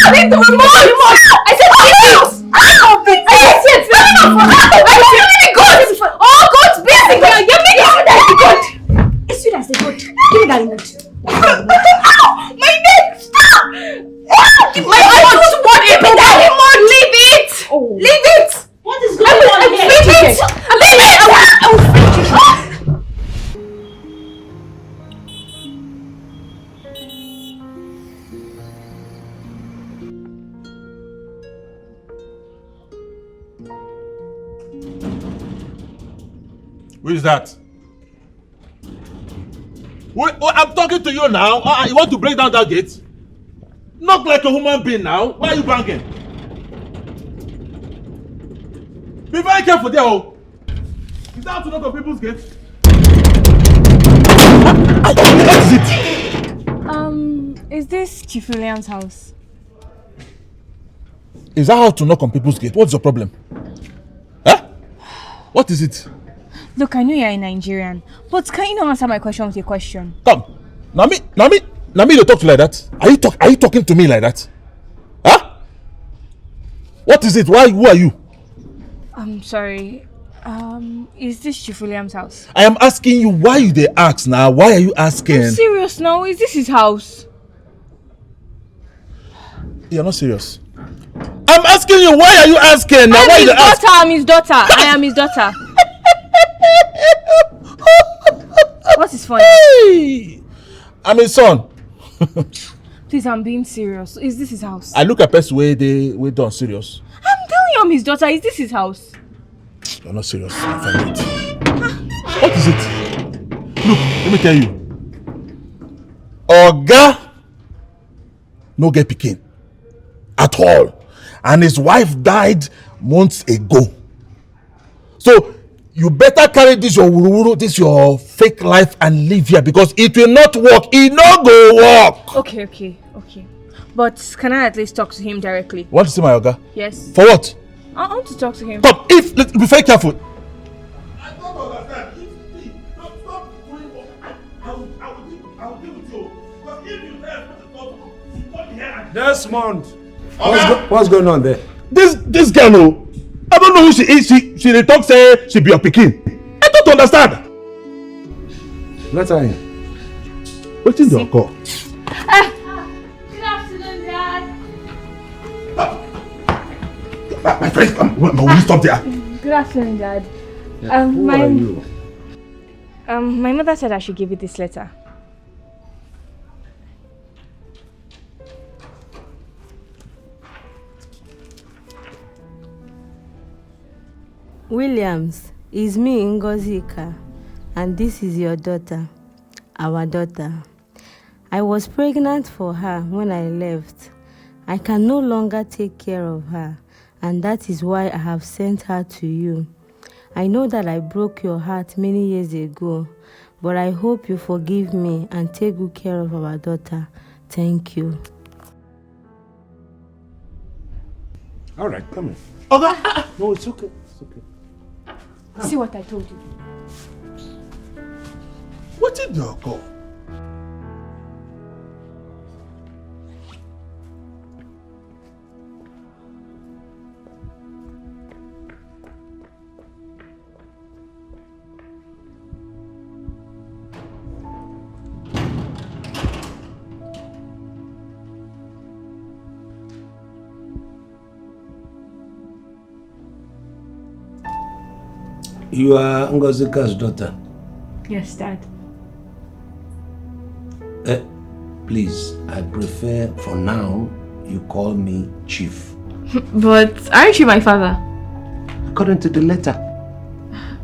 Leave the remote! I said leave the house! Stop it! Yes! Let me go! Oh, God's busy! You're making sure that it's good! It's sweet as the good. Give me that remote. My neck! Stop! My remote! Give me that remote! Leave it! Leave it! What is going on here? Leave it! Leave it! I will finish it. Who is that? Wait, I'm talking to you now. You want to break down that gate? Knock like a human being now. Why are you banging? Be very careful there, oh. Is that how to knock on people's gates? What is it? Is this Chief William's house? Is that how to knock on people's gate? What's your problem? Huh? What is it? Look, I know you're a Nigerian, but can you not answer my question with a question? Come. Nami, you talk like that? Are you talking to me like that? Huh? What is it? Who are you? I'm sorry. Is this Chief William's house? I am asking you why you they ask now. Why are you asking? I'm serious now. Is this his house? You're not serious. I'm asking you, why are you asking now? Why I'm his daughter. I am his daughter. What is funny? Hey, I'm his son. Please, I'm being serious. Is this his house? I look at person where they done serious. I'm telling you I'm his daughter. Is this his house? You're not serious. What is it? Look, let me tell you. Oga no get pikin at all. And his wife died months ago. So you better carry this your wuru-wuru, this your fake life and live here, because it will not work. It no go work. Okay. But can I at least talk to him directly? You want to see my Oga? Yes. For what? I want to talk to him. Stop. Let's be very careful. I don't understand. Stop doing what I will deal with you. Because if you tell me to come here. Desmond. What's going on there? This girl, no, I don't know who she is. She dey talk say she be your pikin. I don't understand. Let her in. Wetin dey occur? Good afternoon, Dad. My friend, will you stop there? Good afternoon, Dad. Who are you? My mother said I should give you this letter. Williams, it's me, Ngozika, and this is your daughter, our daughter. I was pregnant for her when I left. I can no longer take care of her, and that is why I have sent her to you. I know that I broke your heart many years ago, but I hope you forgive me and take good care of our daughter. Thank you. All right, come in. Okay. No, it's okay. It's okay. See what I told you. Wetin dey occur? You are Ngozika's daughter. Yes, Dad. Please, I prefer for now you call me Chief. But aren't you my father? According to the letter.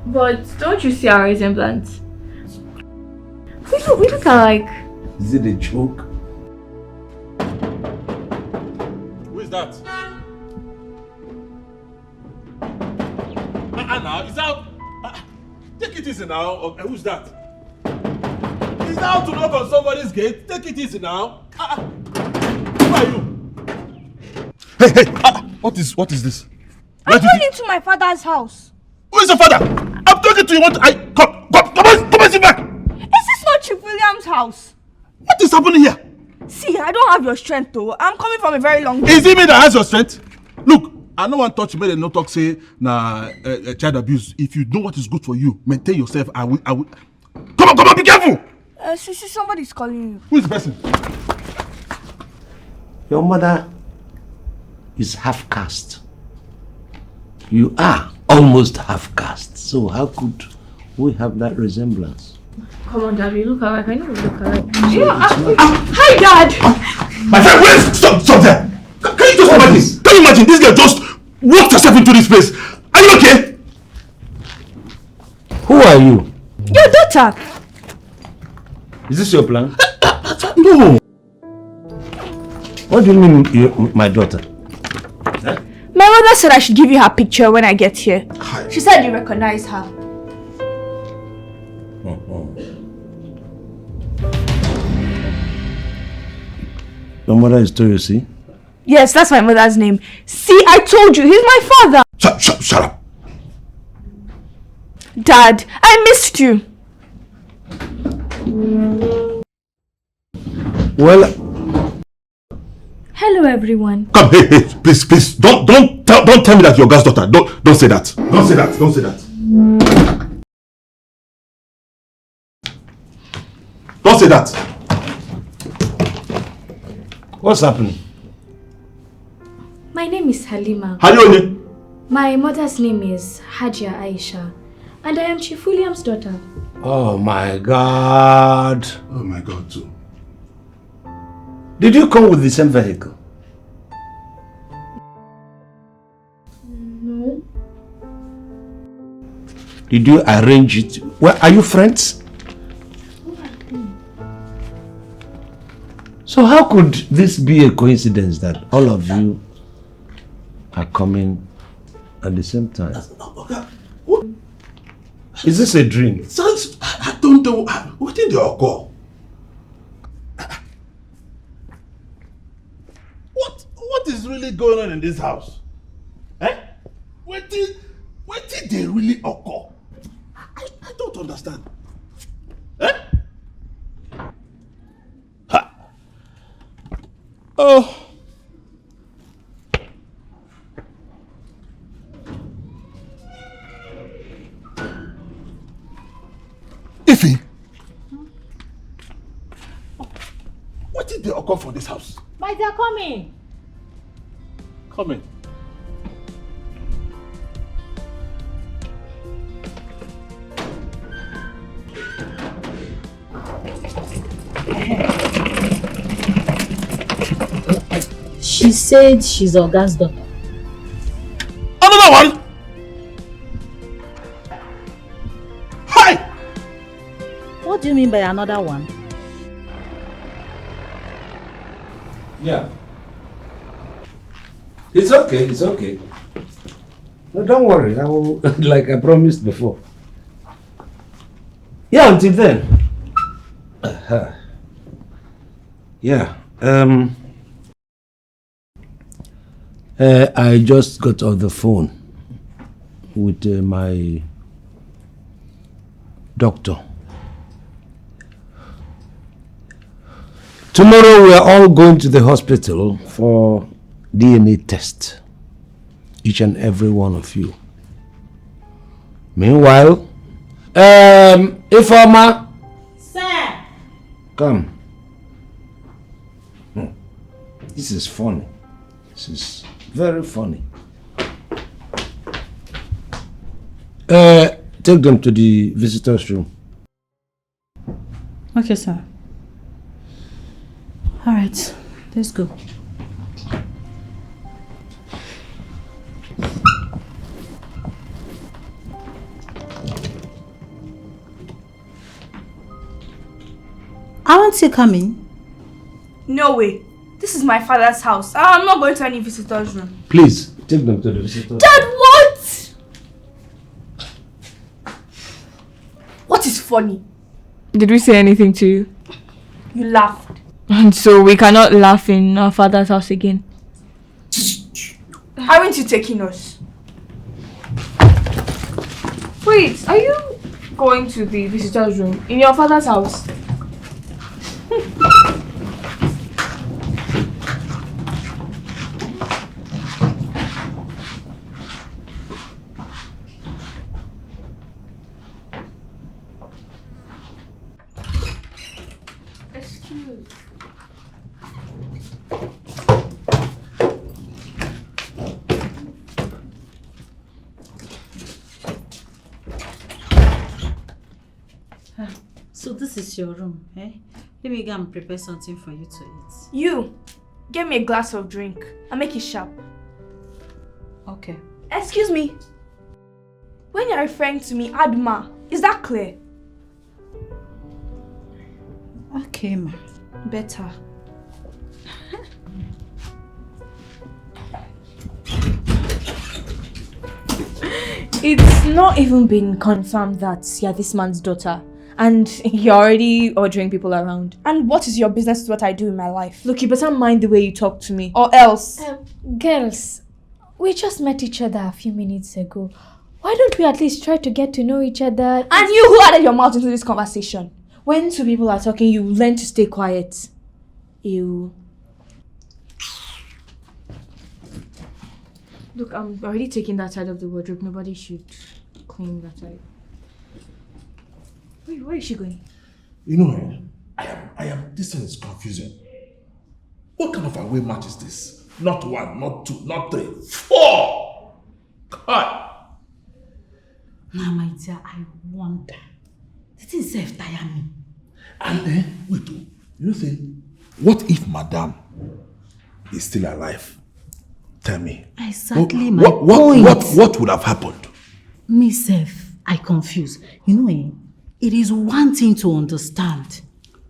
But don't you see our resemblance? We look alike. Is it a joke? Who is that? Now, is that... take it easy now. Who's that? Is that how to knock on somebody's gate? Take it easy now. Who are you? Hey! What is this? I'm going into my father's house. Who is your father? I'm talking to you. Come and sit back. Is this not Chief William's house? What is happening here? See, I don't have your strength though. I'm coming from a very long way. Is it me that has your strength? Look, I no one touch you, made no talk say child abuse. If you know what is good for you, maintain yourself. I will. Come on, be careful. See, somebody's calling you. Who is the person? Your mother is half caste. You are almost half caste. So how could we have that resemblance? Come on, Dad, we look alike. I know we look alike. Hi, Dad! My friend, wait! Stop there! Can you just imagine? Can you imagine this girl just walked herself into this place? Are you okay? Who are you? Your daughter! Is this your plan? No. What do you mean, my daughter? My mother said I should give you her picture when I get here. She said you recognize her. Your mother is Toyosi? Yes, that's my mother's name. See, I told you, he's my father. Shut up. Dad, I missed you. Well, Hello, everyone. Come, hey, please, don't tell me that you're God's daughter. Don't say that. Don't say that. Don't say that. what's happening? My name is Halima. How are you? My mother's name is Hajia Aisha. And I am Chief William's daughter. Oh my God. Oh my God, too. Did you come with the same vehicle? No. Did you arrange it? Well, are you friends? So how could this be a coincidence that all of you are coming at the same time? What? Is this a dream? Sounds, I don't know. What did they occur? What is really going on in this house? Eh? What did they really occur? I don't understand. Eh? Ha. Oh. Ify, what did they occur for this house? But they're coming. Come in. She said she's Oga's daughter. Another one? Hi! What do you mean by another one? Yeah. It's okay. No, don't worry. I will, like I promised before. Yeah, until then. Yeah. I just got off the phone with my doctor. Tomorrow we are all going to the hospital for DNA test. Each and every one of you. Meanwhile, Ifeoma. Sir! Come. This is funny. This is very funny. Take them to the visitors' room. Okay, sir. All right, let's go. Aren't you coming? No way. This is my father's house. I'm not going to any visitor's room. Please, take them to the visitors' Dad, what? What is funny? Did we say anything to you? You laughed. And so we cannot laugh in our father's house again. Aren't you taking us? Wait, are you going to the visitor's room in your father's house? is your room, eh? Let me go and prepare something for you to eat. You, get me a glass of drink and make it sharp. Okay. Excuse me. When you're referring to me, Adma, is that clear? Okay, ma. Better. It's not even been confirmed that you're this man's daughter. And you're already ordering people around. And what is your business with what I do in my life? Look, you better mind the way you talk to me. Or else. Girls, we just met each other a few minutes ago. Why don't we at least try to get to know each other? And you who added your mouth into this conversation. When two people are talking, you learn to stay quiet. You. Look, I'm already taking that side of the wardrobe. Nobody should clean that side. Wait, where is she going? You know, this thing is confusing. What kind of away match is this? Not 1, not 2, not 3, 4! God! Now, my dear, I wonder. This is self tire me. And then, wait, you say, what if Madame is still alive? Tell me. Exactly my point. What would have happened? Me self, I confuse. You know, it is one thing to understand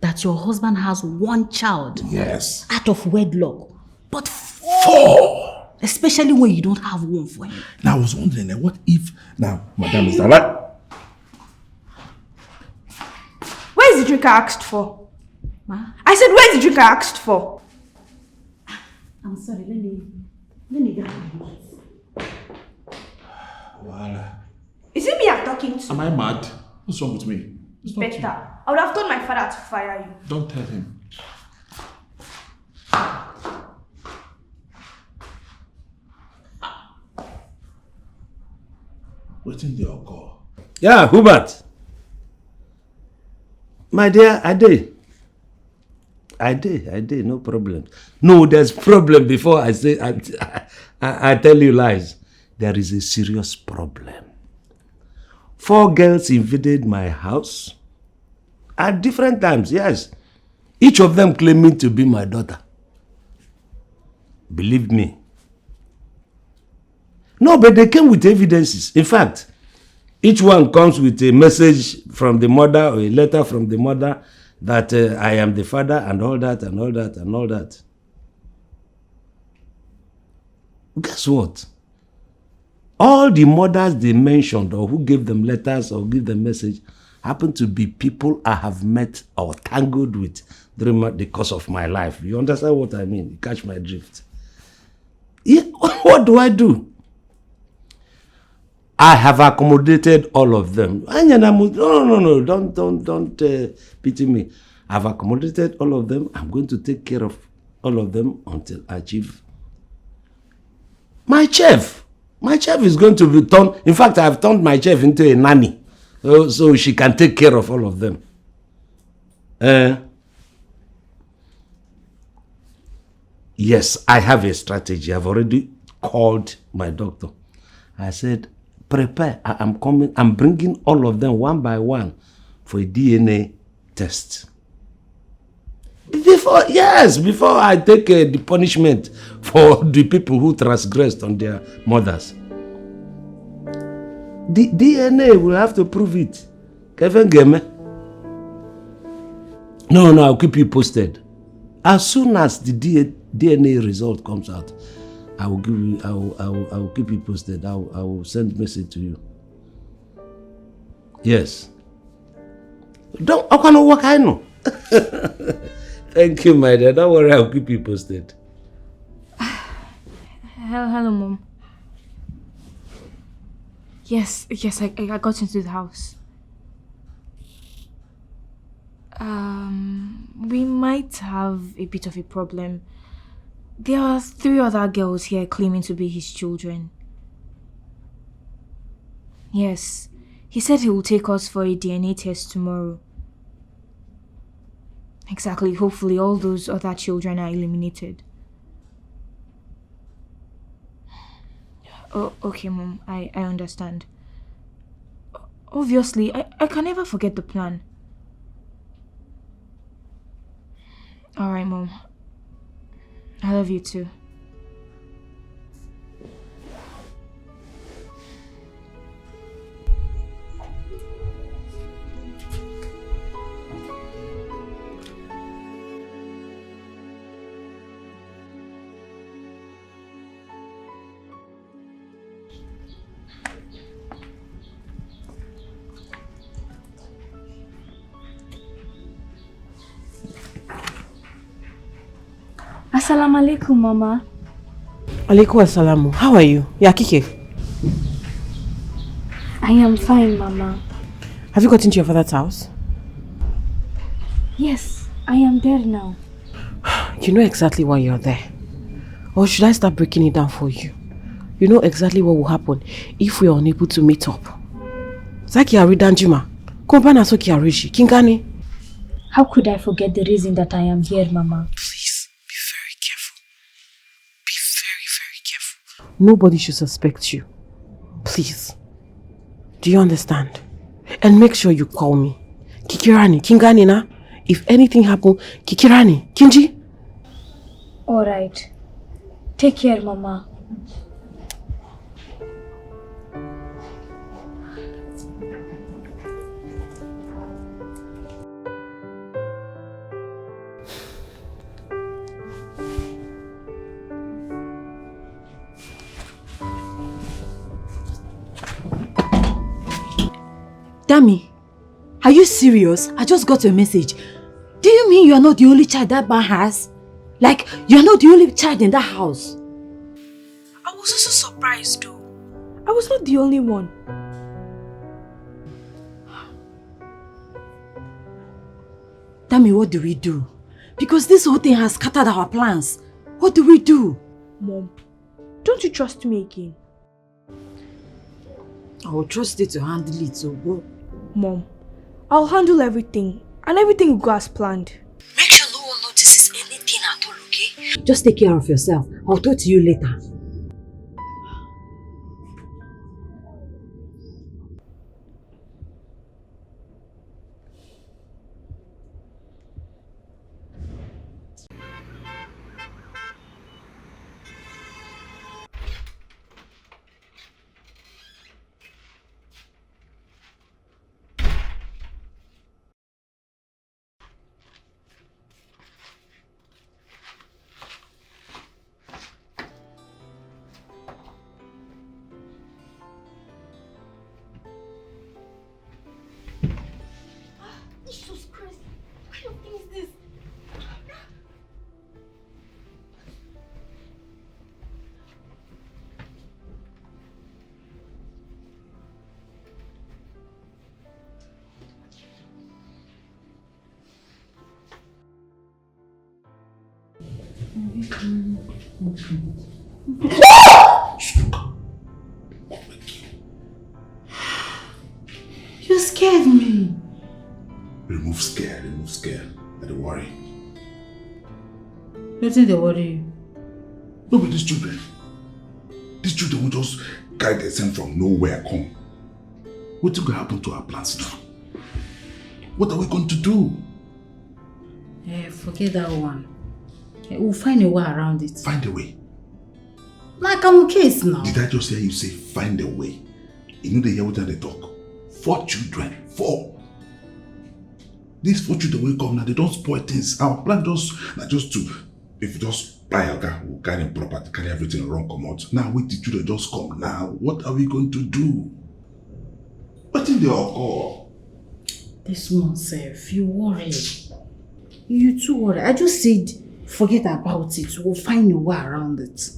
that your husband has 1 child. Yes. Out of wedlock. But 4! Especially when you don't have one for him. Now I was wondering, what if now Madame is alive? Where's the drink I asked for? Ma? I said, where's the drink I asked for? I'm sorry, let me get it. Voila. Is it me I'm talking to? Am I mad? What's wrong with me? It's not Better. you. I would have told my father to fire you. Don't tell him. What's in the alcohol? Yeah, Hubert. My dear, I did, no problem. No, there's problem before I say, I tell you lies. There is a serious problem. 4 girls invaded my house at different times, yes. Each of them claiming to be my daughter. Believe me. No, but they came with evidences. In fact, each one comes with a message from the mother or a letter from the mother that I am the father and all that and all that and all that. Guess what? All the mothers they mentioned or who gave them letters or give them message happen to be people I have met or tangled with during the course of my life. You understand what I mean? You catch my drift. Yeah, what do? I have accommodated all of them. No, don't pity me. I've accommodated all of them. I'm going to take care of all of them until I achieve my chef. My chef is going to be turned. In fact, I've turned my chef into a nanny, so she can take care of all of them. Yes, I have a strategy. I've already called my doctor. I said, prepare. I'm coming. I'm bringing all of them one by one for a DNA test. Before I take the punishment for the people who transgressed on their mothers. The DNA will have to prove it. Kevin Game. No, I'll keep you posted. As soon as the DNA result comes out, I will give you. I will keep you posted. I will send message to you. Yes. Don't. I can't work. I know. Thank you, my dear. Don't worry. I'll keep you posted. Hello, Mom. Yes. I got into the house. We might have a bit of a problem. There are 3 other girls here claiming to be his children. Yes. He said he will take us for a DNA test tomorrow. Exactly. Hopefully all those other children are eliminated. Oh, okay, Mom. I understand. Obviously, I can never forget the plan. Alright, Mom. I love you too. Assalamu alaikum, Mama. Alaikum assalamu. How are you? Yeah, Kike. I am fine, Mama. Have you got into your father's house? Yes, I am there now. You know exactly why you're there. Or should I start breaking it down for you? You know exactly what will happen if we are unable to meet up. Zaki Aridanjima. Kompana Soki Arishi. Kingani. How could I forget the reason that I am here, Mama? Please, be very careful. Be very, very careful. Nobody should suspect you. Please. Do you understand? And make sure you call me. Kikirani, Kingani na. If anything happen, Kikirani, Kinji. Alright. Take care, Mama. Dami, are you serious? I just got your message. Do you mean you are not the only child that man has? Like, you are not the only child in that house? I was also surprised though. I was not the only one. Dami, what do we do? Because this whole thing has scattered our plans. What do we do? Mom, don't you trust me again? I will trust you to handle it, so go. Mom, I'll handle everything and everything will go as planned. Make sure no one notices anything at all, okay? Just take care of yourself. I'll talk to you later. Jesus Christ, what kind of thing is this? You scared me. Remove scare. I don't worry. You think they worry you? No, but these children. These children will just carry themselves from nowhere come. What's going to happen to our plans now? What are we going to do? Forget that one. We'll find a way around it. Find a way. Like I'm okay now. Did I just hear you say find a way? You know they hear what they talk. 4 children. 4. These 4 children will come now, they don't spoil things. Our plan just to, if you just buy a car, we'll carry property, carry everything around, come out. Now wait the children just come now. What are we going to do? What in the occur? This one, self, you worry. You too worry. I just said forget about it. We'll find a way around it.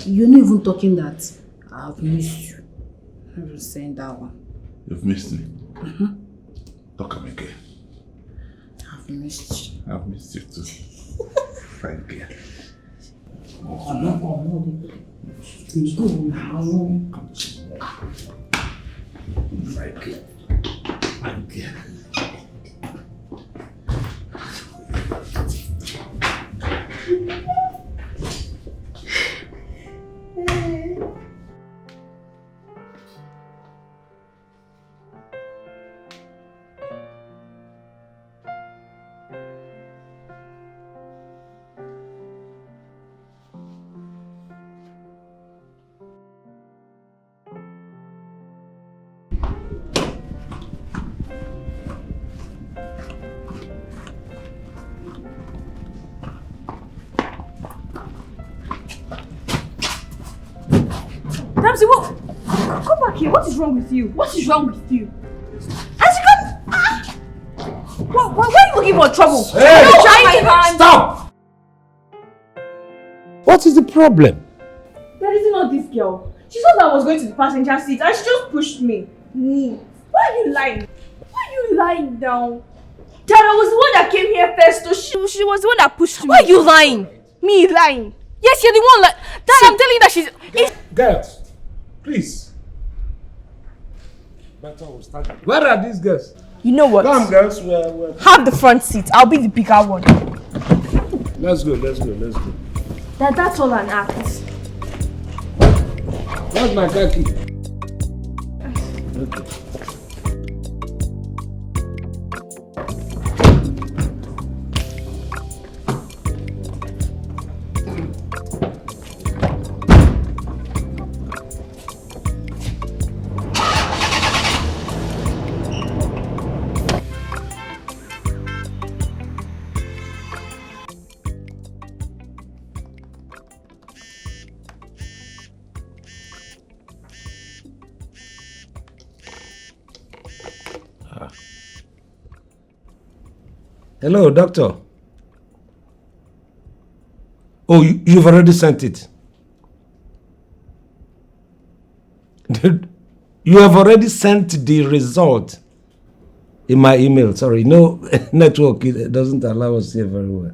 You're not even talking that I've missed you. I'm just saying that one. You've missed me? Talk again. I've missed you. I've missed you too. Fine girl. Oh, no. Go now. Fine girl. Fine girl. Ramsey, what? Come back here. What is wrong with you? What is wrong with you? As you come. Why are you looking for trouble? Hey! Don't try my hand. Stop! What is the problem? That is not this girl. She thought I was going to the passenger seat and she just pushed me. Why are you lying? Why are you lying down? Dad, I was the one that came here first, so she was the one that pushed me. Why are you lying? Me lying? Yes, you're the one like... Dad, I'm telling you that she's... Girls, please. Where are these girls? You know what? Come, girls. We're... Have the front seat. I'll be the bigger one. Let's go. Dad, that's all an act. Where's my car key? Okay. Hello, doctor. Oh, you've already sent it. You have already sent the result in my email. Sorry, no network. It doesn't allow us here very well.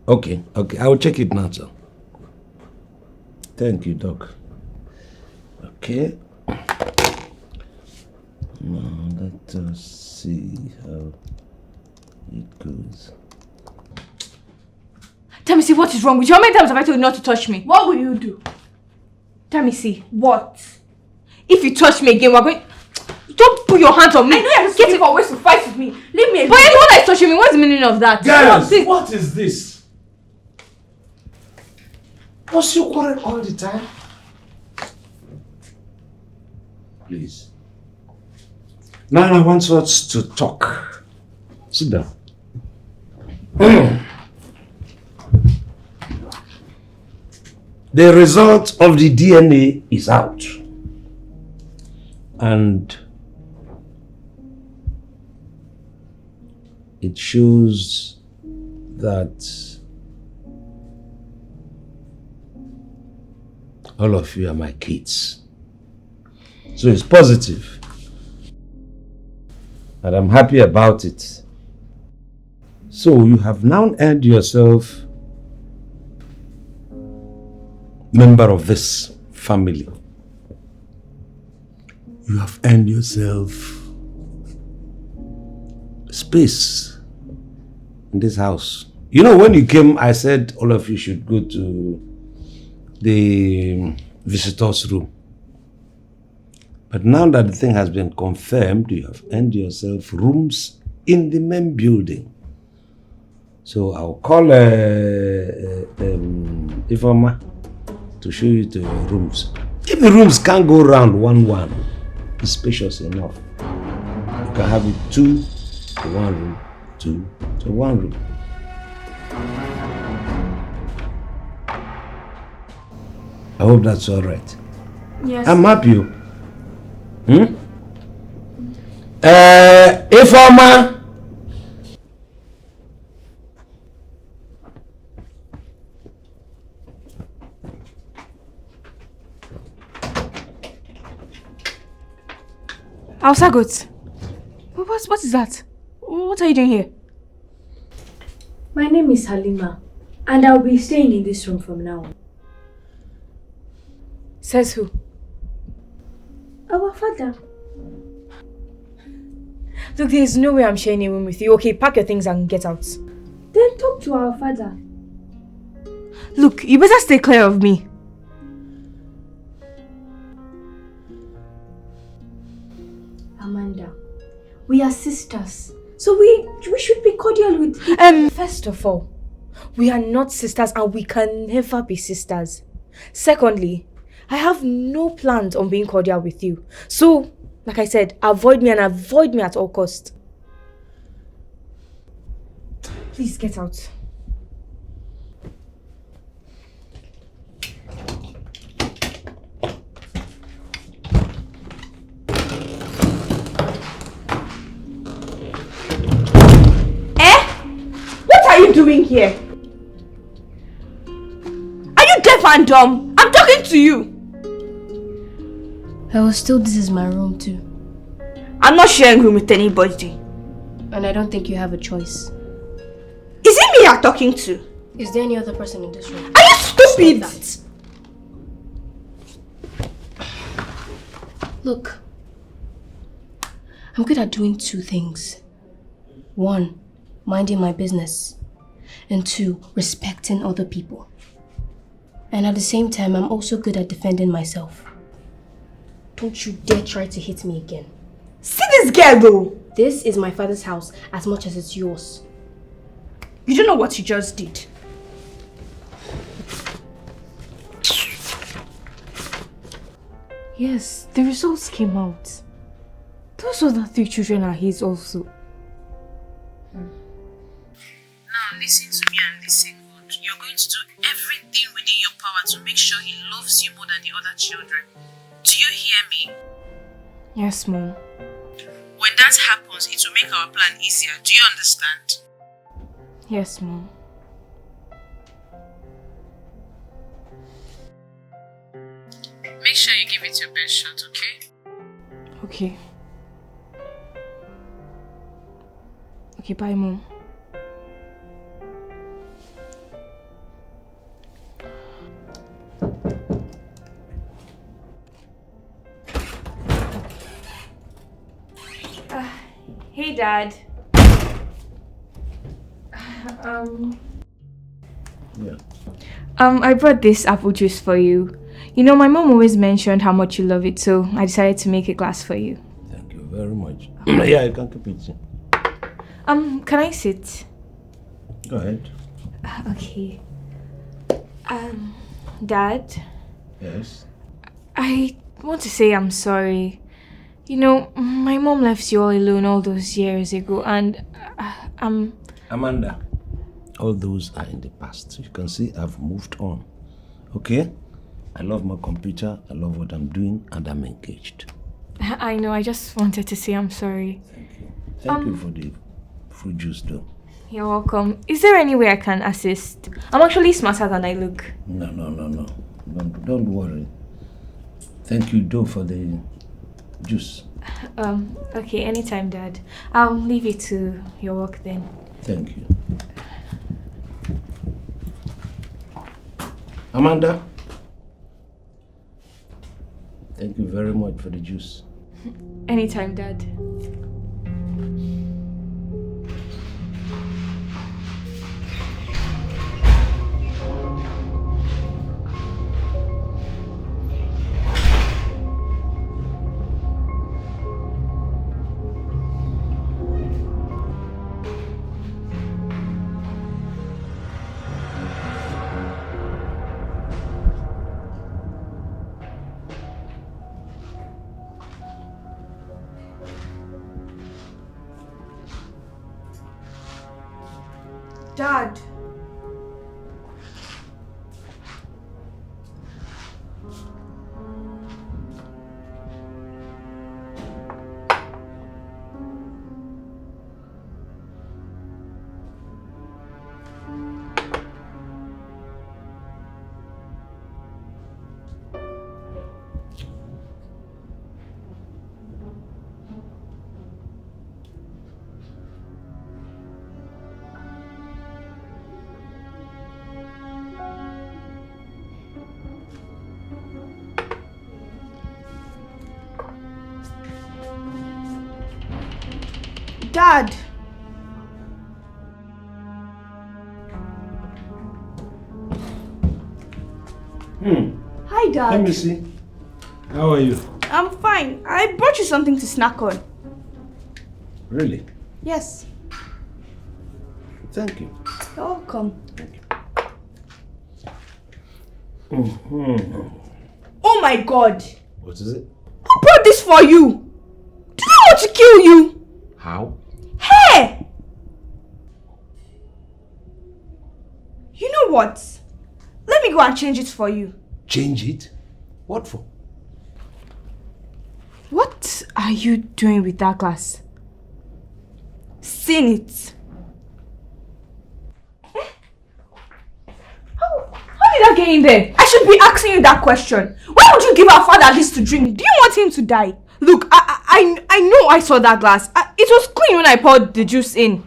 Okay. I will check it now, sir. Thank you, doc. Okay. Now let us see how it goes. Tell me, see, what is wrong with you? How many times have I told you not to touch me? What will you do? Tell me, see. What? If you touch me again, we're going... Don't put your hands on me. I know you're just looking for ways to fight with me. Leave me alone. But you're the one that's touching me. What's the meaning of that? Guys, what is this? What's you quarrel all the time? Please. Now I want us to talk. Sit down. The result of the DNA is out. And it shows that all of you are my kids. So it's positive. And I'm happy about it. So you have now earned yourself member of this family. You have earned yourself space in this house. You know, when you came, I said all of you should go to the visitors' room. But now that the thing has been confirmed, you have earned yourself rooms in the main building. So I'll call Ifeoma to show you to your rooms. If the rooms can't go around one, it's spacious enough. You can have it 2 to 1 room, 2 to 1 room. I hope that's all right. Yes. I'm happy. Ifeoma. Alsagot. What is that? What are you doing here? My name is Halima, and I'll be staying in this room from now on. Says who? Our father. Look, there's no way I'm sharing a room with you. Okay, pack your things and get out. Then talk to our father. Look, you better stay clear of me. Amanda, we are sisters, so we should be cordial with each other. First of all, we are not sisters and we can never be sisters. Secondly, I have no plans on being cordial with you. So, like I said, avoid me and avoid me at all costs. Please get out. you doing here? Are you deaf and dumb? I'm talking to you. This is my room too. I'm not sharing room with anybody. And I don't think you have a choice. Is it me you're talking to? Is there any other person in this room? Are you stupid? Look, I'm good at doing two things. One, minding my business. And two, respecting other people. And at the same time, I'm also good at defending myself. Don't you dare try to hit me again. See this girl though. This is my father's house as much as it's yours. You don't know what you just did. Yes, the results came out. Those other 3 children are his also. Now listen to me and listen good. You're going to do everything within your power to make sure he loves you more than the other children. Do you hear me? Yes, Mom. When that happens, it will make our plan easier. Do you understand? Yes, Mom. Make sure you give it your best shot, okay? Okay. Okay, bye, Mom. Hey, Dad. Yeah. I brought this apple juice for you. You know, my mom always mentioned how much you love it, so I decided to make a glass for you. Thank you very much. Yeah, you can keep it. Can I sit? Go ahead. Okay. Dad? Yes? I want to say I'm sorry. You know, my mom left you all alone all those years ago, and Amanda, all those are in the past. You can see I've moved on. Okay? I love my computer, I love what I'm doing, and I'm engaged. I know, I just wanted to say I'm sorry. Thank you. Thank you for the fruit juice, though. You're welcome. Is there any way I can assist? I'm actually smarter than I look. No. Don't worry. Thank you, though, for the juice. Okay, anytime, Dad. I'll leave you to your work then. Thank you. Amanda? Thank you very much for the juice. Anytime, Dad. Dad. Dad! Hi, Dad. Let me see. How are you? I'm fine. I brought you something to snack on. Really? Yes. Thank you. You're welcome. Oh my God! What is it? Who brought this for you? Do you want to kill you? How? Hey! You know what? Let me go and change it for you. Change it? What for? What are you doing with that glass? Seen it. saying there? I should be asking you that question. Why would you give our father this to drink? Do you want him to die? Look, I know I saw that glass. It was clean when I poured the juice in.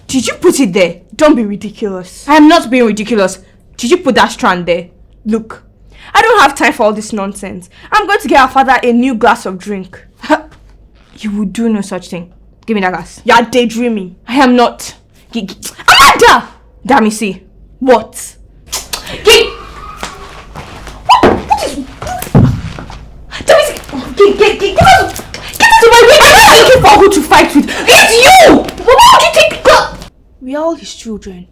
Did you put it there? Don't be ridiculous. I am not being ridiculous. Did you put that strand there? Look, I don't have time for all this nonsense. I'm going to get our father a new glass of drink. You would do no such thing. Give me that glass. You are daydreaming. I am not. Amanda! Damn, see. What? What is... Get out of my way! I'm not looking for who to fight with. It's you! Why would you take... We are all his children.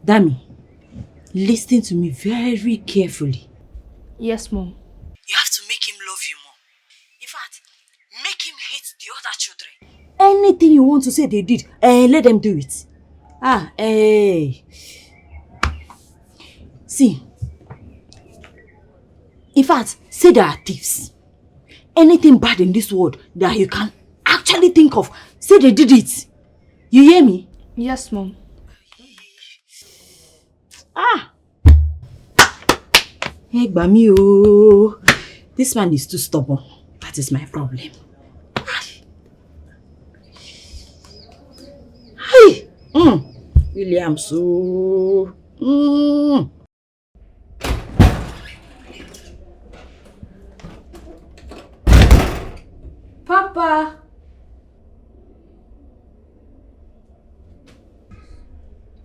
Dami, listen to me very carefully. Yes, Mom. You have to make him love you more. In fact, make him hate the other children. Anything you want to say they did, let them do it. See. In fact, say they are thieves. Anything bad in this world that you can actually think of, say they did it. You hear me? Yes, Mom. Hey, Bami, this man is too stubborn. That is my problem. Hey, William, so. Papa.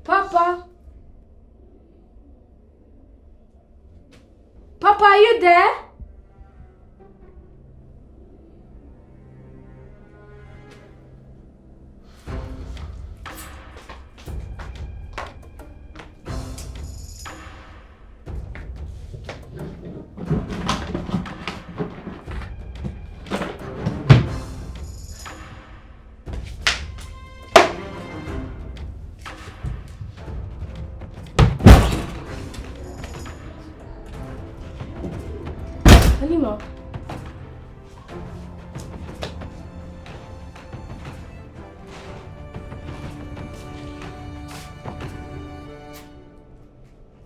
Papa. Papa, are you there? Halima.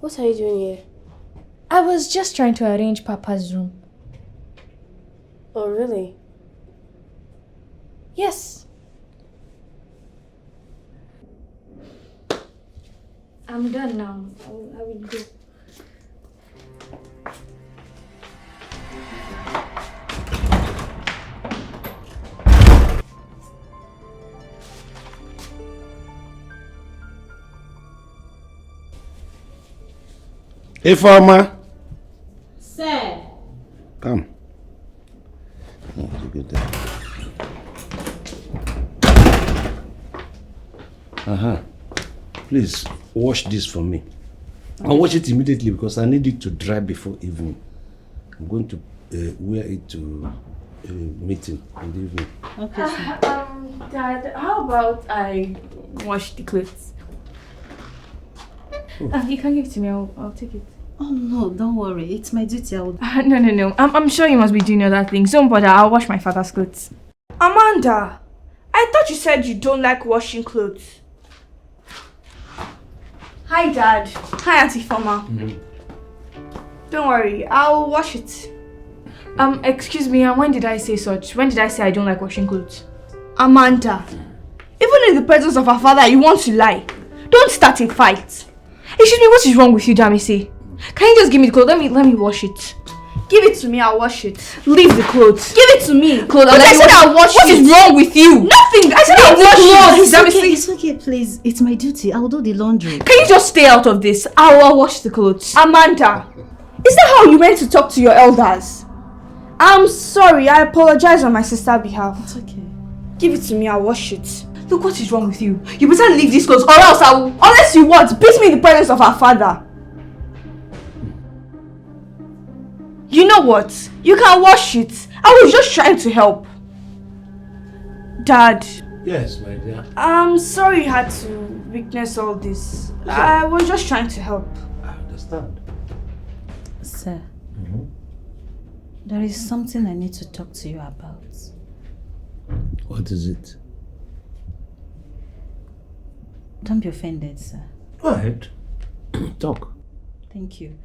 What are you doing here? I was just trying to arrange Papa's room. Oh, really? Yes. I'm done now. I will go. Ifeoma. Sir. Come. Oh, you good there. Please wash this for me. And wash it immediately because I need it to dry before evening. I'm going to wear it to a meeting in the evening. Okay, sir. Dad, how about I wash the clothes? You can give it to me. I'll take it. Oh no, don't worry. It's my duty. I will. No. I'm sure you must be doing other things. Don't bother. I'll wash my father's clothes. Amanda, I thought you said you don't like washing clothes. Hi, Dad. Hi, Auntie Foma. Don't worry. I'll wash it. Excuse me. And when did I say such? When did I say I don't like washing clothes? Amanda, even in the presence of our father, you want to lie. Don't start a fight. Excuse me, what is wrong with you, Jamisi? Can you just give me the clothes? Let me wash it. Give it to me, I'll wash it. Leave the clothes. Give it to me. Clothes. But I said I'll wash it. What is wrong with you? Nothing. I said I'll wash it. It's okay, please. It's my duty. I'll do the laundry. Can you just stay out of this? I'll wash the clothes. Amanda, is that how you meant to talk to your elders? I'm sorry. I apologize on my sister's behalf. It's okay. Give it to me, I'll wash it. Look, what is wrong with you? You better leave these clothes or else I will... Unless you what? Beat me in the presence of our father. You know what? You can wash it. I was just trying to help. Dad. Yes, my dear. I'm sorry you had to witness all this. I was just trying to help. I understand. Sir, there is something I need to talk to you about. What is it? Don't be offended, sir. Go ahead. Talk. Thank you.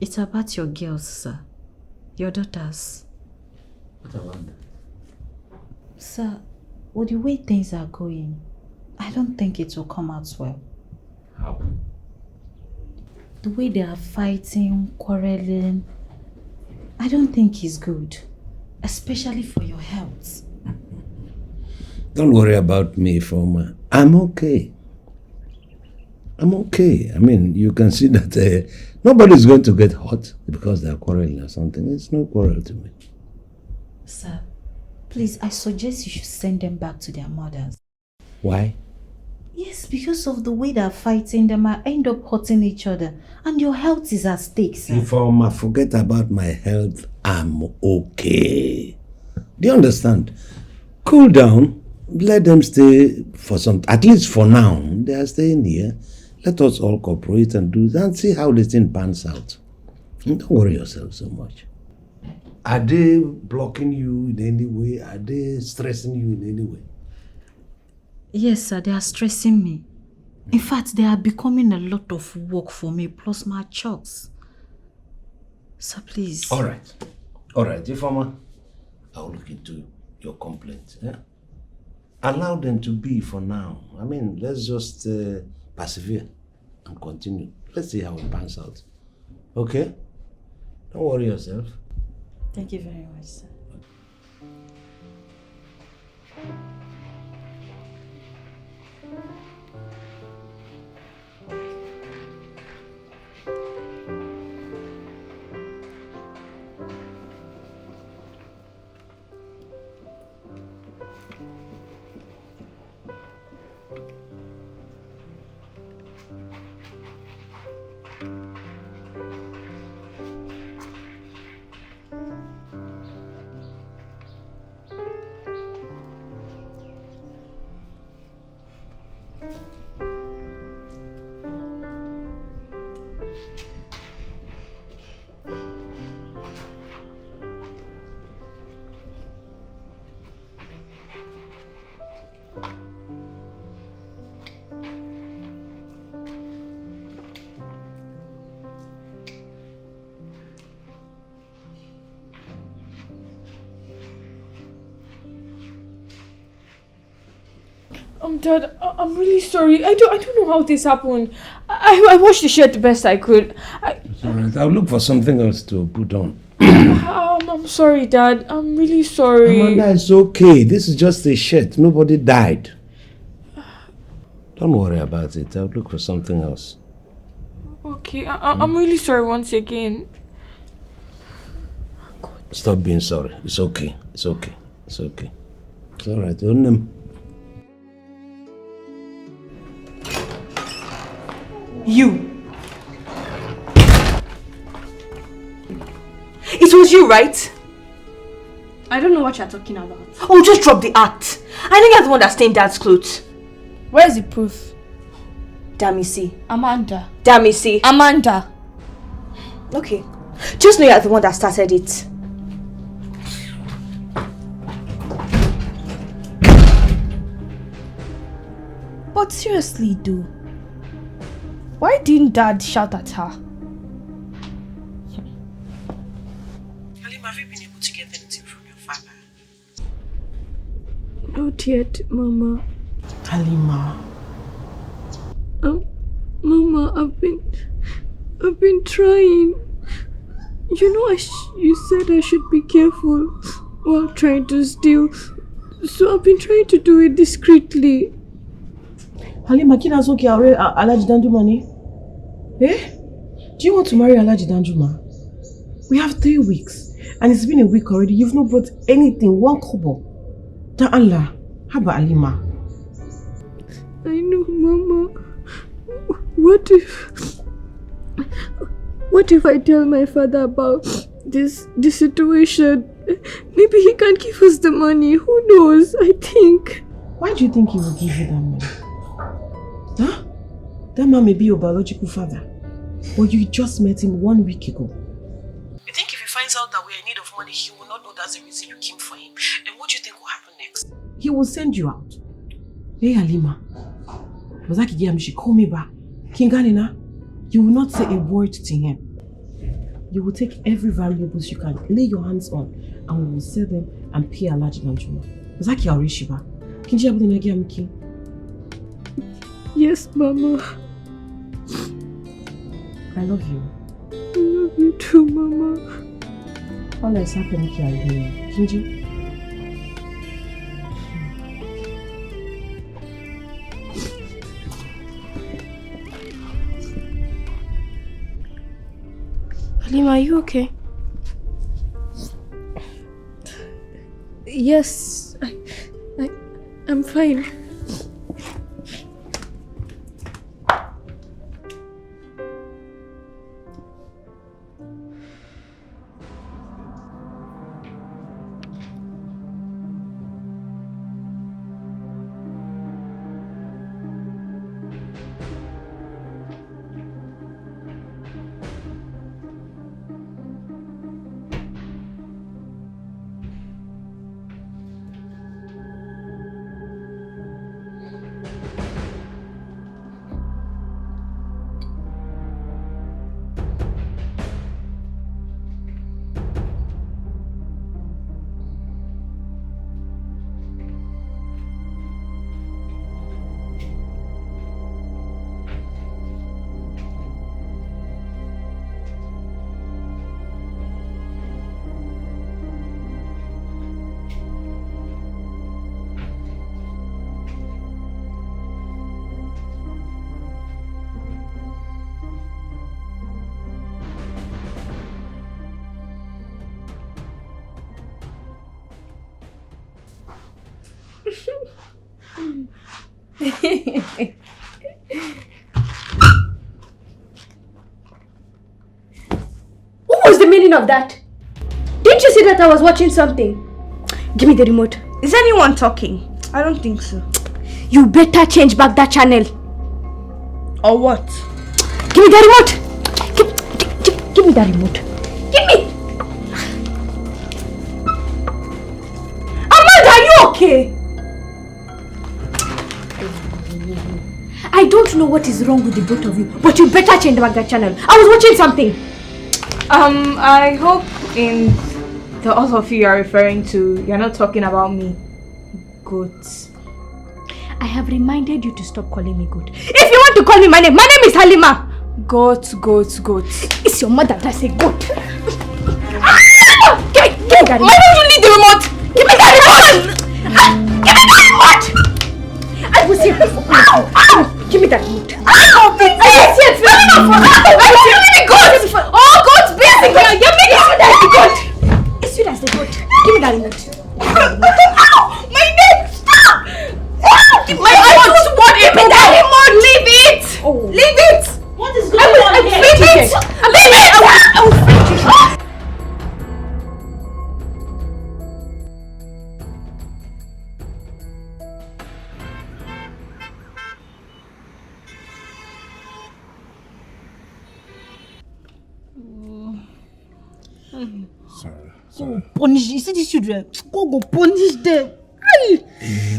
It's about your girls, sir. Your daughters. What about them? Sir, with the way things are going, I don't think it will come out well. How? The way they are fighting, quarreling, I don't think it's good. Especially for your health. Don't worry about me, Foma. I'm okay. I'm okay. I mean, you can see that nobody's going to get hurt because they're quarreling or something. It's no quarrel to me. Sir, please, I suggest you should send them back to their mothers. Why? Yes, because of the way they're fighting, they might end up hurting each other. And your health is at stake, sir. Foma, forget about my health. I'm okay. Do you understand? Cool down. Let them stay for at least for now. They are staying here. Let us all cooperate and do that and see how this thing pans out. Don't worry yourself so much. Are they blocking you in any way? Are they stressing you in any way? Yes, sir, they are stressing me. In fact, they are becoming a lot of work for me, plus my chores. So please. All right. Ifeoma, I'll look into your complaint. Yeah? Allow them to be for now. I mean, let's just persevere and continue. Let's see how it pans out. Okay? Don't worry yourself. Thank you very much, sir. Dad, I'm really sorry. I don't know how this happened. I washed the shirt the best I could. It's all right. I'll look for something else to put on. I'm sorry, Dad. I'm really sorry. Amanda, it's okay. This is just a shirt. Nobody died. Don't worry about it. I'll look for something else. Okay, I'm really sorry once again. Stop being sorry. It's okay. It's okay. It's okay. It's all right. Own them. You. It was you, right? I don't know what you're talking about. Oh, just drop the act. I know you're the one that stained Dad's clothes. Where's the proof? Damisi. Amanda. Damisi. Amanda. Okay. Just know you're the one that started it. But seriously, though, why didn't Dad shout at her? Halima, have you been able to get anything from your father? Not yet, Mama. Halima. Mama, I've been trying. You know, you said I should be careful while trying to steal. So I've been trying to do it discreetly. Halima, kina so ki aure Alhaji Danjuma ne? Eh? Do you want to marry Alhaji Danjuma? We have 3 weeks. And it's been a week already. You've not brought anything, 1 kobo. Dan Allah. Haba Halima. I know, Mama. What if I tell my father about this situation? Maybe he can't give us the money. Who knows? I think. Why do you think he will give you that money? Huh? That man may be your biological father. But you just met him 1 week ago. You think if you finds out that we are in need of money, he will not know that's the reason you came for him. And what do you think will happen next? He will send you out. Hey, Halima. She call me back. Kinganina, you will not say a word to him. You will take every valuables you can lay your hands on and we will sell them and pay a large ransom. Zaki Arishiba. Kinji Abudinagi. Yes, Mama. I love you. I love you too, Mama. All that is happening here, Kinji. Halima, are you okay? Yes, I'm fine. What was the meaning of that? Didn't you see that I was watching something? Give me the remote. Is anyone talking? I don't think so. You better change back that channel. Or what? Give me the remote. Give me the remote. Give me. Amanda, are you okay? I don't know what is wrong with the both of you, but you better change back that channel. I was watching something. I hope in the all of you are referring to, you're not talking about me. Goat. I have reminded you to stop calling me goat. If you want to call me my name is Halima. Goat. It's your mother that's a goat. Give me that remote. Why don't you need the remote? Give me that remote. Give me that remote. I will see you. Give me that remote. Yes. Oh, God's busy. You're making it as the goat. It's you that's the goat. Give me that remote. My neck! Stop! I don't want it! Give me that remote! Leave it! Oh. Leave it! What is going on here? Leave it! Leave it! I will finish you. Sorry. Punish. You see these children? Go punish them.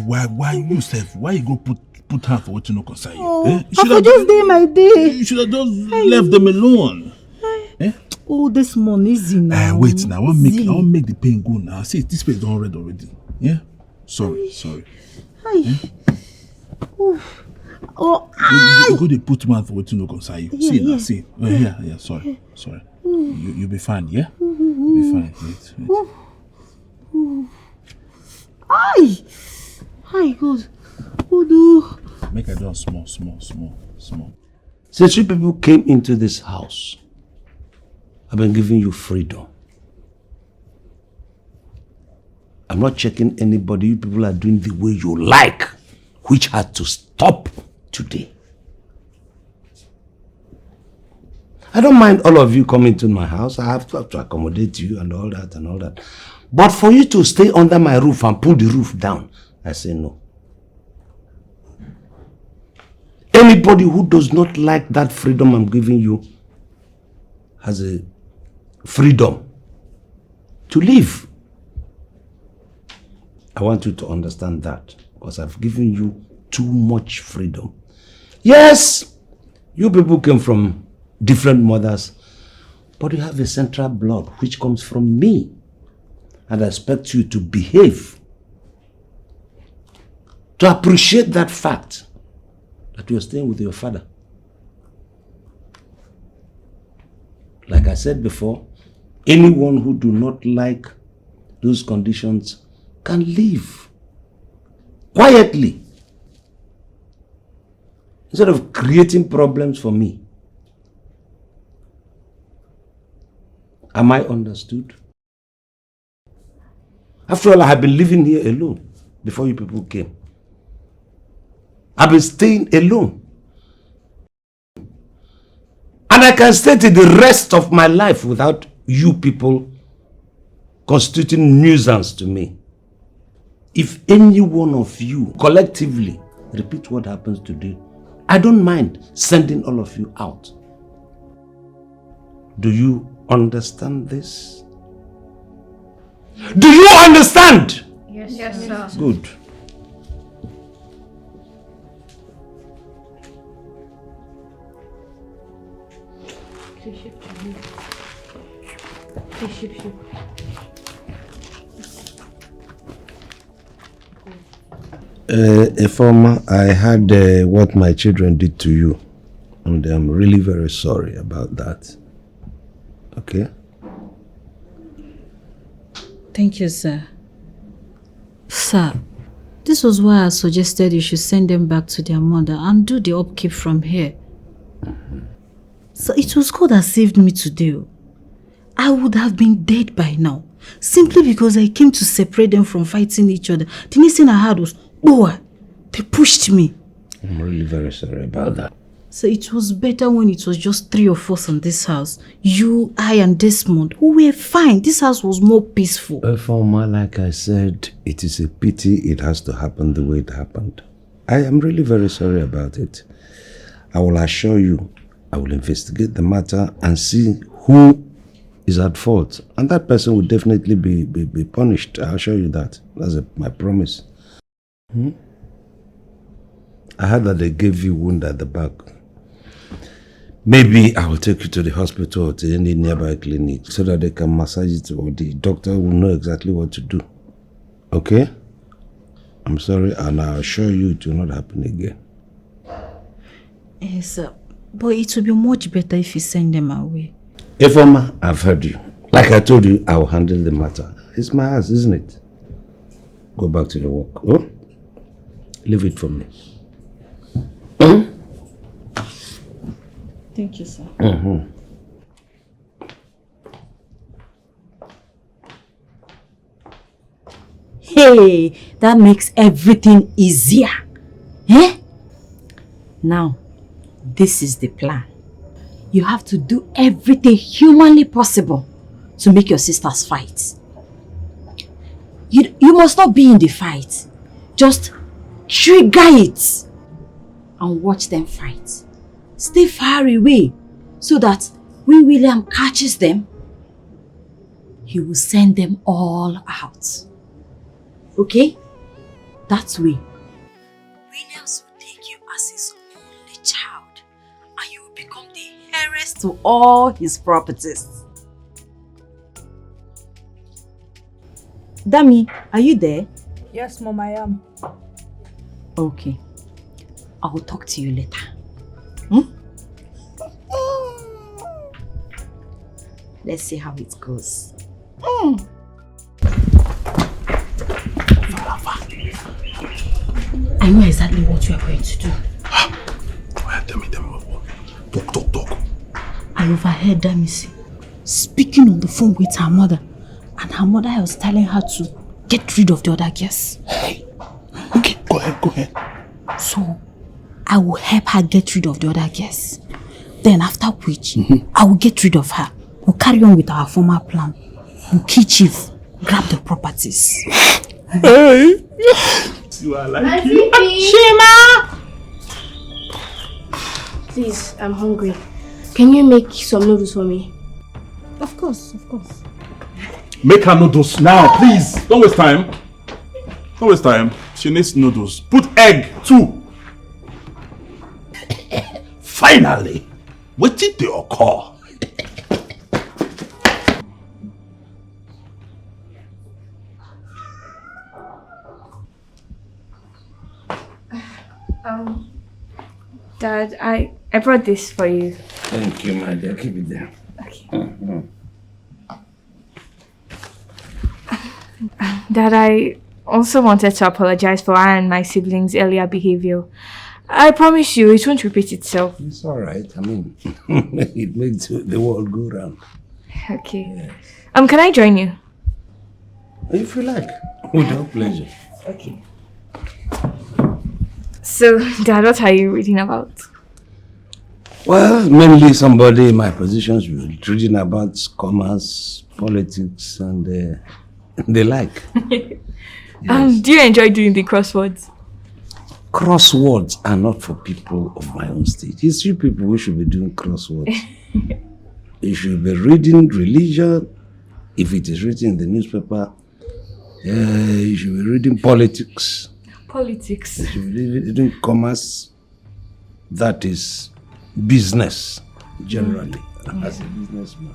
Why you yourself? Why you go put hand for what you know concern you? I for just day my day. You should have just left them alone. Oh, this one easy now. Wait now. I want make the pain go now. See, this place is all red already. Yeah. Sorry. You go to put mouth for what you know concern you. Yeah, See. Yeah. Sorry. You'll be fine. Yeah. You'll be fine. Wait. Hi, God. Do. Make it down small. Since you people came into this house, I've been giving you freedom. I'm not checking anybody. You people are doing the way you like, which had to stop today. I don't mind all of you coming to my house. I have to accommodate you and all that. But for you to stay under my roof and pull the roof down, I say no. Anybody who does not like that freedom I'm giving you has a freedom to live. I want you to understand that because I've given you too much freedom. Yes, you people came from different mothers, but you have a central blood which comes from me. And I expect you to behave, to appreciate that fact that you're staying with your father. Like I said before, anyone who do not like those conditions can leave quietly instead of creating problems for me. Am I understood? After all, I have been living here alone before you people came. I've been staying alone. And I can stay till the rest of my life without you people constituting nuisance to me. If any one of you collectively repeat what happens today, I don't mind sending all of you out. Do you understand this? Do you understand? Yes, sir. Good. Informer, I heard what my children did to you, and I'm really very sorry about that. Okay? Thank you, sir. Sir, this was why I suggested you should send them back to their mother and do the upkeep from here. So it was God that saved me today. I would have been dead by now, simply because I came to separate them from fighting each other. The next thing I had was, oh, they pushed me. I'm really very sorry about that. So it was better when it was just 3 of us in this house. You, I, and Desmond. We were fine. This house was more peaceful. Informer, like I said, it is a pity it has to happen the way it happened. I am really very sorry about it. I will assure you, I will investigate the matter and see who is at fault. And that person will definitely be punished. I'll assure you that. That's my promise. I heard that they gave you a wound at the back. Maybe I will take you to the hospital or to any nearby clinic so that they can massage it or the doctor will know exactly what to do. Okay? I'm sorry and I assure you it will not happen again. Yes, sir. But it will be much better if you send them away. Informer, I've heard you. Like I told you, I will handle the matter. It's my house, isn't it? Go back to the work. Oh? Leave it for me. Thank you, sir. Hey, that makes everything easier. Eh? Now, this is the plan. You have to do everything humanly possible to make your sisters fight. You must not be in the fight. Just trigger it and watch them fight. Stay far away so that when William catches them, he will send them all out. Okay? That way, Williams will take you as his only child and you will become the heiress to all his properties. Dami, are you there? Yes, Mom, I am. Okay. I will talk to you later. Let's see how it goes. I know exactly what you are going to do. Tell me. Talk. I overheard Damisi speaking on the phone with her mother, and her mother was telling her to get rid of the other guests. Hey. Okay, go ahead. So, I will help her get rid of the other guests. Then after which, I will get rid of her. We'll carry on with our former plan. We'll kill Chief, grab the properties. Hey. You are like you. Shima! Please, I'm hungry. Can you make some noodles for me? Of course. Make her noodles now, please. Don't waste time. Don't waste time. She needs noodles. Put egg too. Finally, what did they occur? Dad, I brought this for you. Thank you, my dear. Keep it there. Okay. Dad, I also wanted to apologize for I and my siblings' earlier behavior. I promise you it won't repeat itself. It's alright. I mean, it makes the world go round. Okay. Yes. Can I join you? If you like. With our pleasure. Okay. So, Dad, what are you reading about? Well, mainly somebody in my positions reading about commerce, politics, and the like. Yes. Do you enjoy doing the crosswords? Crosswords are not for people of my own stage. It's you people who should be doing crosswords. You should be reading religion. If it is written in the newspaper, you should be reading politics. Politics. You should be reading commerce. That is business, generally, as a businessman.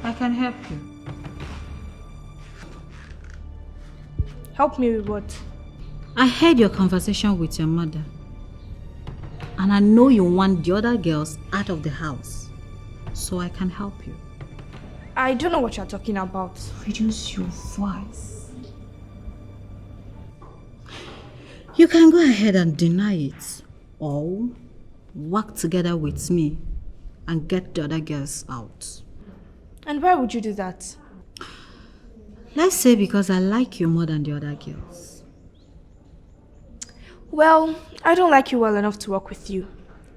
I can help you. Help me with what? I heard your conversation with your mother. And I know you want the other girls out of the house. So I can help you. I don't know what you're talking about. Reduce your voice. You can go ahead and deny it. Or work together with me and get the other girls out. And why would you do that? Let's say because I like you more than the other girls. Well, I don't like you well enough to work with you.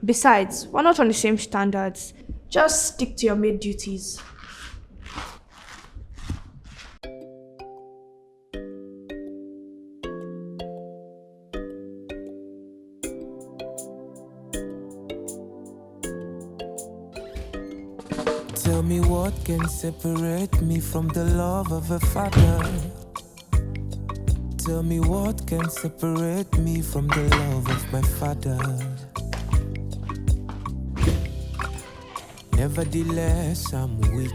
Besides, we're not on the same standards. Just stick to your maid duties. Tell me what can separate me from the love of a father. Tell me what can separate me from the love of my father. Nevertheless, I'm weak.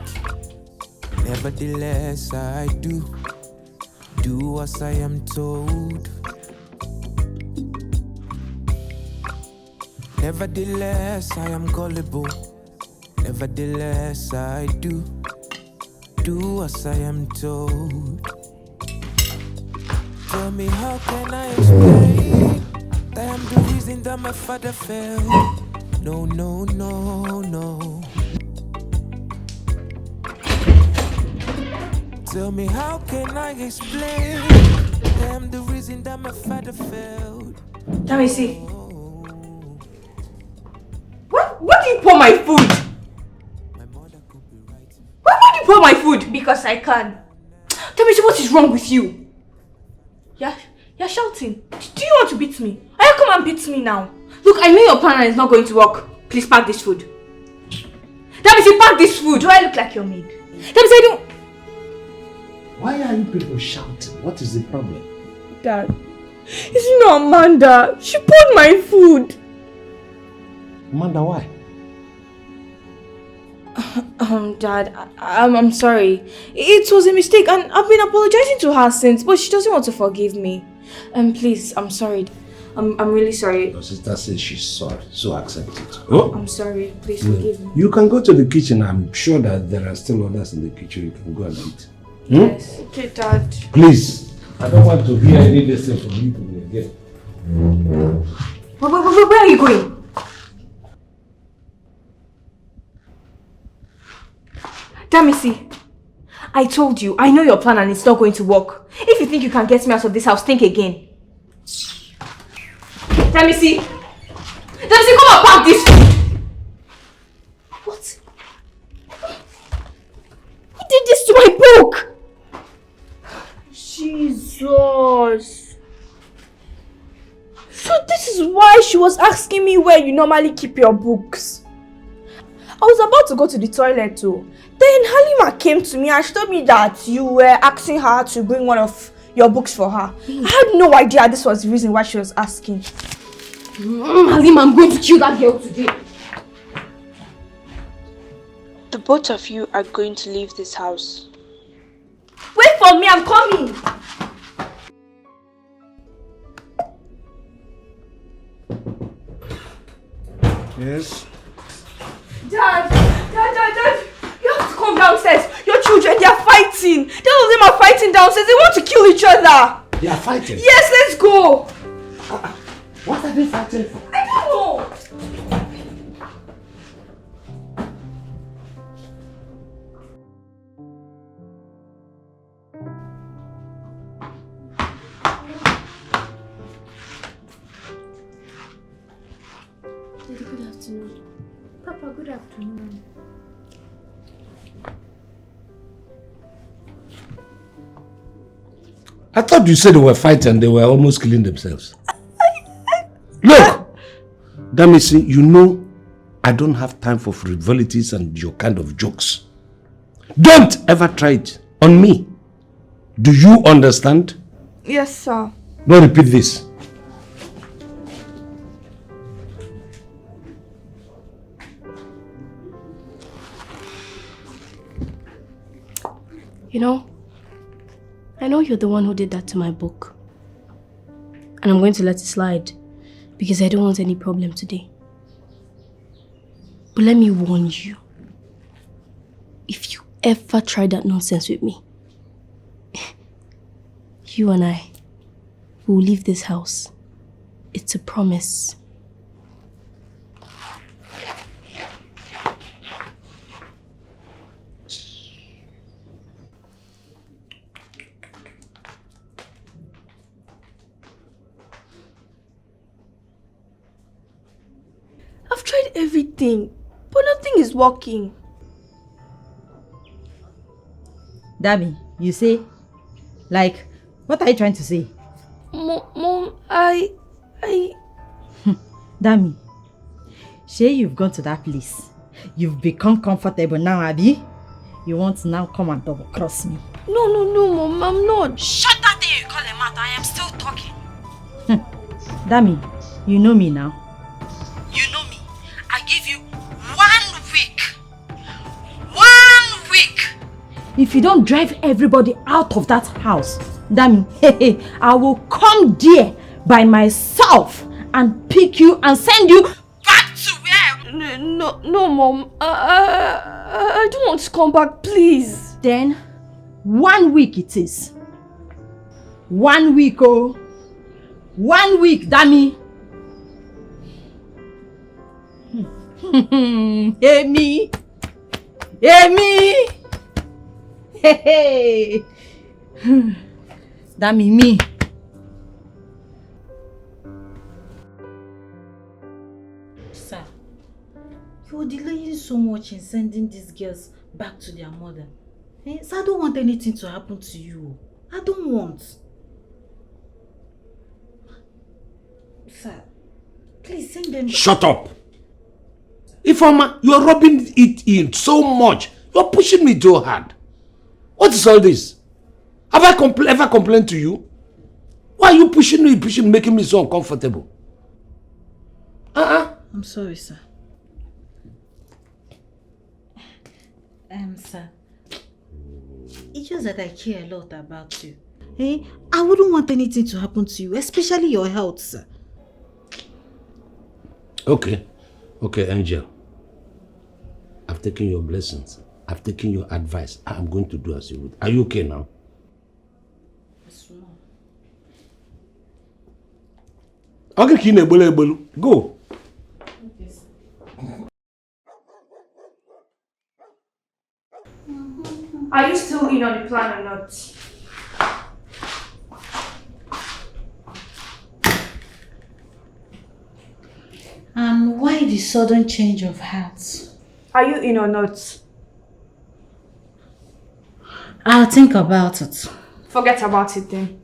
Nevertheless, I do as I am told. Nevertheless, I am gullible. Nevertheless, I do as I am told. Tell me, how can I explain that I'm the reason that my father failed? No, no, no, no. Tell me, how can I explain that I'm the reason that my father failed? Let me see. What do you pour my food? Why would you pour my food? Because I can. Tell me, what is wrong with you? You're shouting. Do you want to beat me? Why you come and beat me now? Look, I know your plan is not going to work. Please pack this food. That means you pack this food. Do I look like your maid? That means I don't. Why are you people shouting? What is the problem? Dad, it's not Amanda. She poured my food. Amanda, why? Dad, I'm sorry. It was a mistake and I've been apologizing to her since, but she doesn't want to forgive me. Please, I'm sorry. I'm really sorry. Your sister says she's sorry, so accept it. Oh? I'm sorry. Please forgive me. You can go to the kitchen. I'm sure that there are still others in the kitchen. You can go and eat. Yes. Okay, Dad. Please. I don't want to hear any lesson from you people again. Where are you going? Let me see. I told you, I know your plan and it's not going to work. If you think you can get me out of this house, think again. Let me see. Come and pack this food. What? Who did this to my book? Jesus. So this is why she was asking me where you normally keep your books. I was about to go to the toilet too. Then Halima came to me and she told me that you were asking her to bring one of your books for her. I had no idea this was the reason why she was asking. Halima, I'm going to kill that girl today. The both of you are going to leave this house. Wait for me, I'm coming. Yes? Dad! You have to come downstairs. Your children, they are fighting. The two of them are fighting downstairs. They want to kill each other. They are fighting? Yes, let's go. What are they fighting for? I don't know. Daddy, good afternoon. Papa, good afternoon. I thought you said they were fighting, they were almost killing themselves. Look! Damisi, you know I don't have time for frivolities and your kind of jokes. Don't ever try it on me. Do you understand? Yes, sir. Don't repeat this. You know, I know you're the one who did that to my book. And I'm going to let it slide because I don't want any problem today. But let me warn you. If you ever try that nonsense with me, you and I will leave this house. It's a promise. I've tried everything, but nothing is working. Dami, you say? Like, what are you trying to say? Mom, Dami, Shay, you've gone to that place. You've become comfortable now, Abby. You want to now come and double cross me. No, Mom, I'm not. Shut that thing you call a mouth. I am still talking. Dami, you know me now. You know me. I give you 1 week. 1 week. If you don't drive everybody out of that house, Dami, I will come there by myself and pick you and send you back to where? No, Mom. I don't want to come back, please. Then 1 week it is. 1 week, oh. 1 week, Dami. Amy. Hey. Dami, me. Sir, you're delaying so much in sending these girls back to their mother. So I don't want anything to happen to you. I don't want. Sir, please send them. Shut up! Ifeoma, you are rubbing it in so much. You are pushing me too hard. What is all this? Have I ever complained to you? Why are you pushing me, making me so uncomfortable? I'm sorry, sir. Sir. It's just that I care a lot about you. I wouldn't want anything to happen to you, especially your health, sir. Okay, Angel. I've taken your blessings. I've taken your advice. I'm going to do as you would. Are you okay now? Okay, go. Are you still in on the plan or not? And why the sudden change of heart? Are you in or not? I'll think about it. Forget about it then.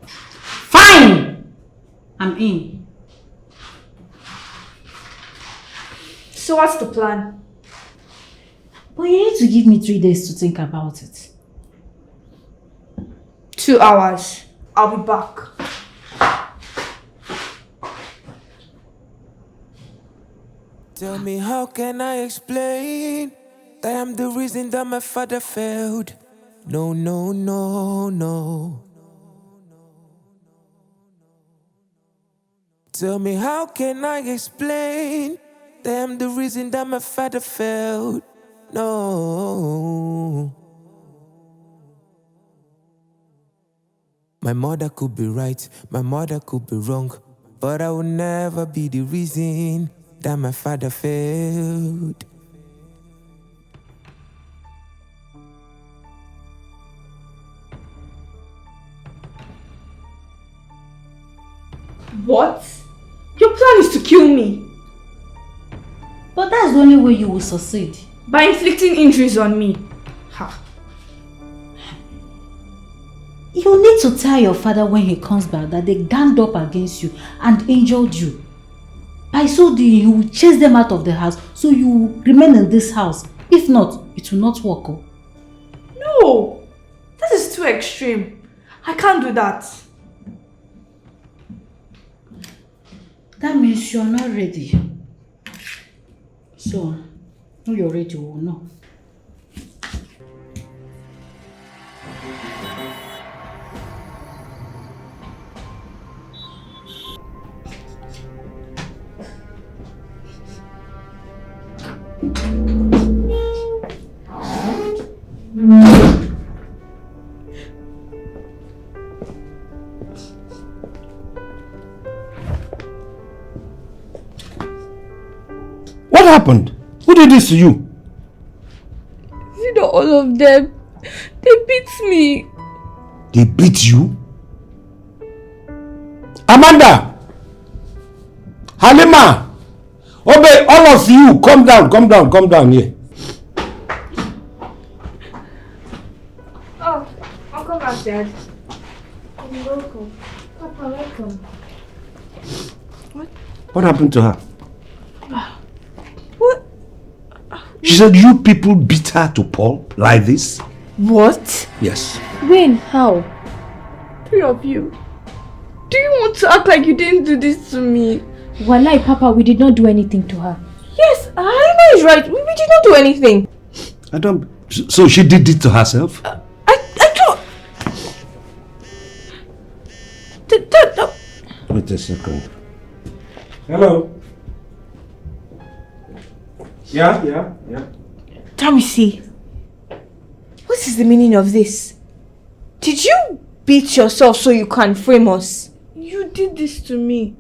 Fine! I'm in. So what's the plan? But you need to give me 3 days to think about it. 2 hours. I'll be back. Tell me, how can I explain that I'm the reason that my father failed? No, no, no, no. Tell me, how can I explain that I'm the reason that my father failed? No. My mother could be right, my mother could be wrong, but I will never be the reason that my father failed. What? Your plan is to kill me? But that's the only way you will succeed. By inflicting injuries on me? Ha. You need to tell your father when he comes back that they ganged up against you and injured you. By so doing, you will chase them out of the house so you will remain in this house. If not, it will not work. Oh. No! That is too extreme. I can't do that. That means you're not ready. So, when you're ready, we'll know. What happened? Who did this to you? You know, all of them. They beat me. They beat you? Amanda! Halima! Obey, all of you, come down here. Oh, I'll come back, Dad. You're welcome. Papa, welcome. What happened to her? What? She said you people beat her to pulp like this? What? Yes. When? How? 3 of you. Do you want to act like you didn't do this to me? Walai, Papa, we did not do anything to her. Yes, Halima is right. We did not do anything. I don't... So she did it to herself? I don't... Wait a second. Hello? Yeah. Tommy, see. What is the meaning of this? Did you beat yourself so you can frame us? You did this to me.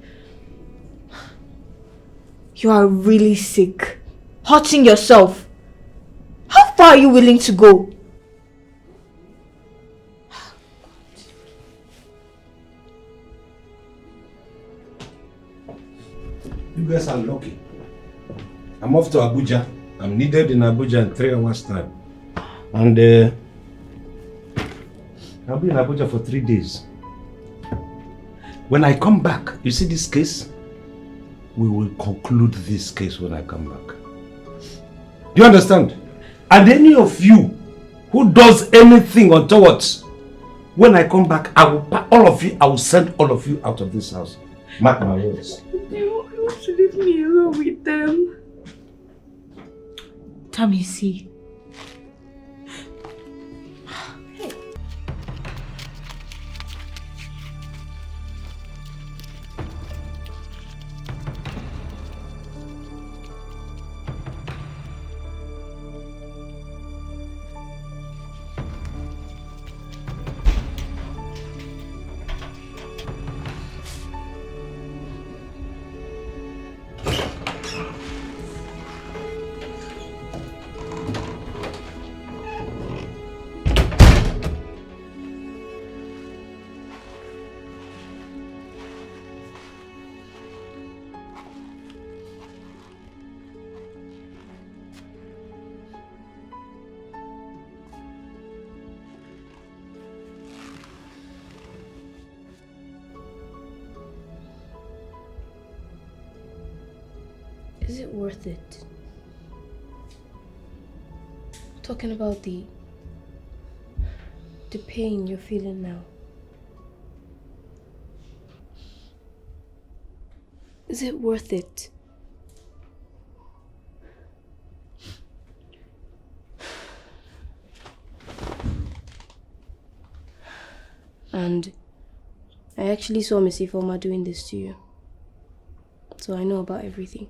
You are really sick. Hurting yourself. How far are you willing to go? You guys are lucky. I'm off to Abuja. I'm needed in Abuja in 3 hours time. And I'll be in Abuja for 3 days. When I come back, you see this case? We will conclude this case when I come back. Do you understand? And any of you who does anything untowards, when I come back, I will send all of you out of this house. Mark my words. You want to leave me alone with them? Tommy, see. Is it worth it? Talking about the pain you're feeling now. Is it worth it? And I actually saw Miss Ifoma doing this to you. So I know about everything.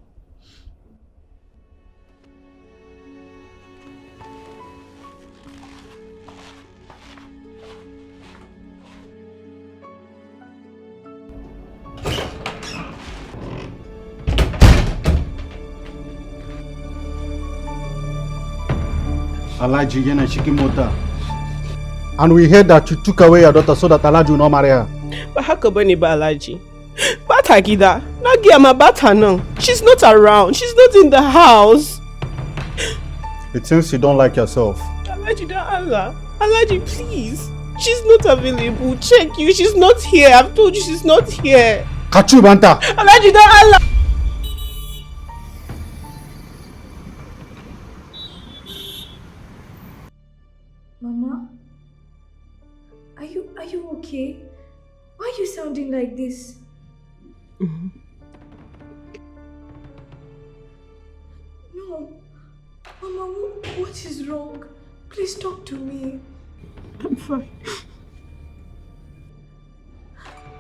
Alaji Yena Shikimota. And we heard that you took away your daughter so that Alaji will not marry her. But how come any Alaji? Bata Gida. Nagiama Bata no. She's not around. She's not in the house. It seems you don't like yourself. Alaji da Allah. Alaji, please. She's not available. Check you. She's not here. I've told you she's not here. Kachu Banta. Alaji da Allah. Mama? Are you okay? Why are you sounding like this? Mm-hmm. No. Mama, what is wrong? Please talk to me. I'm fine.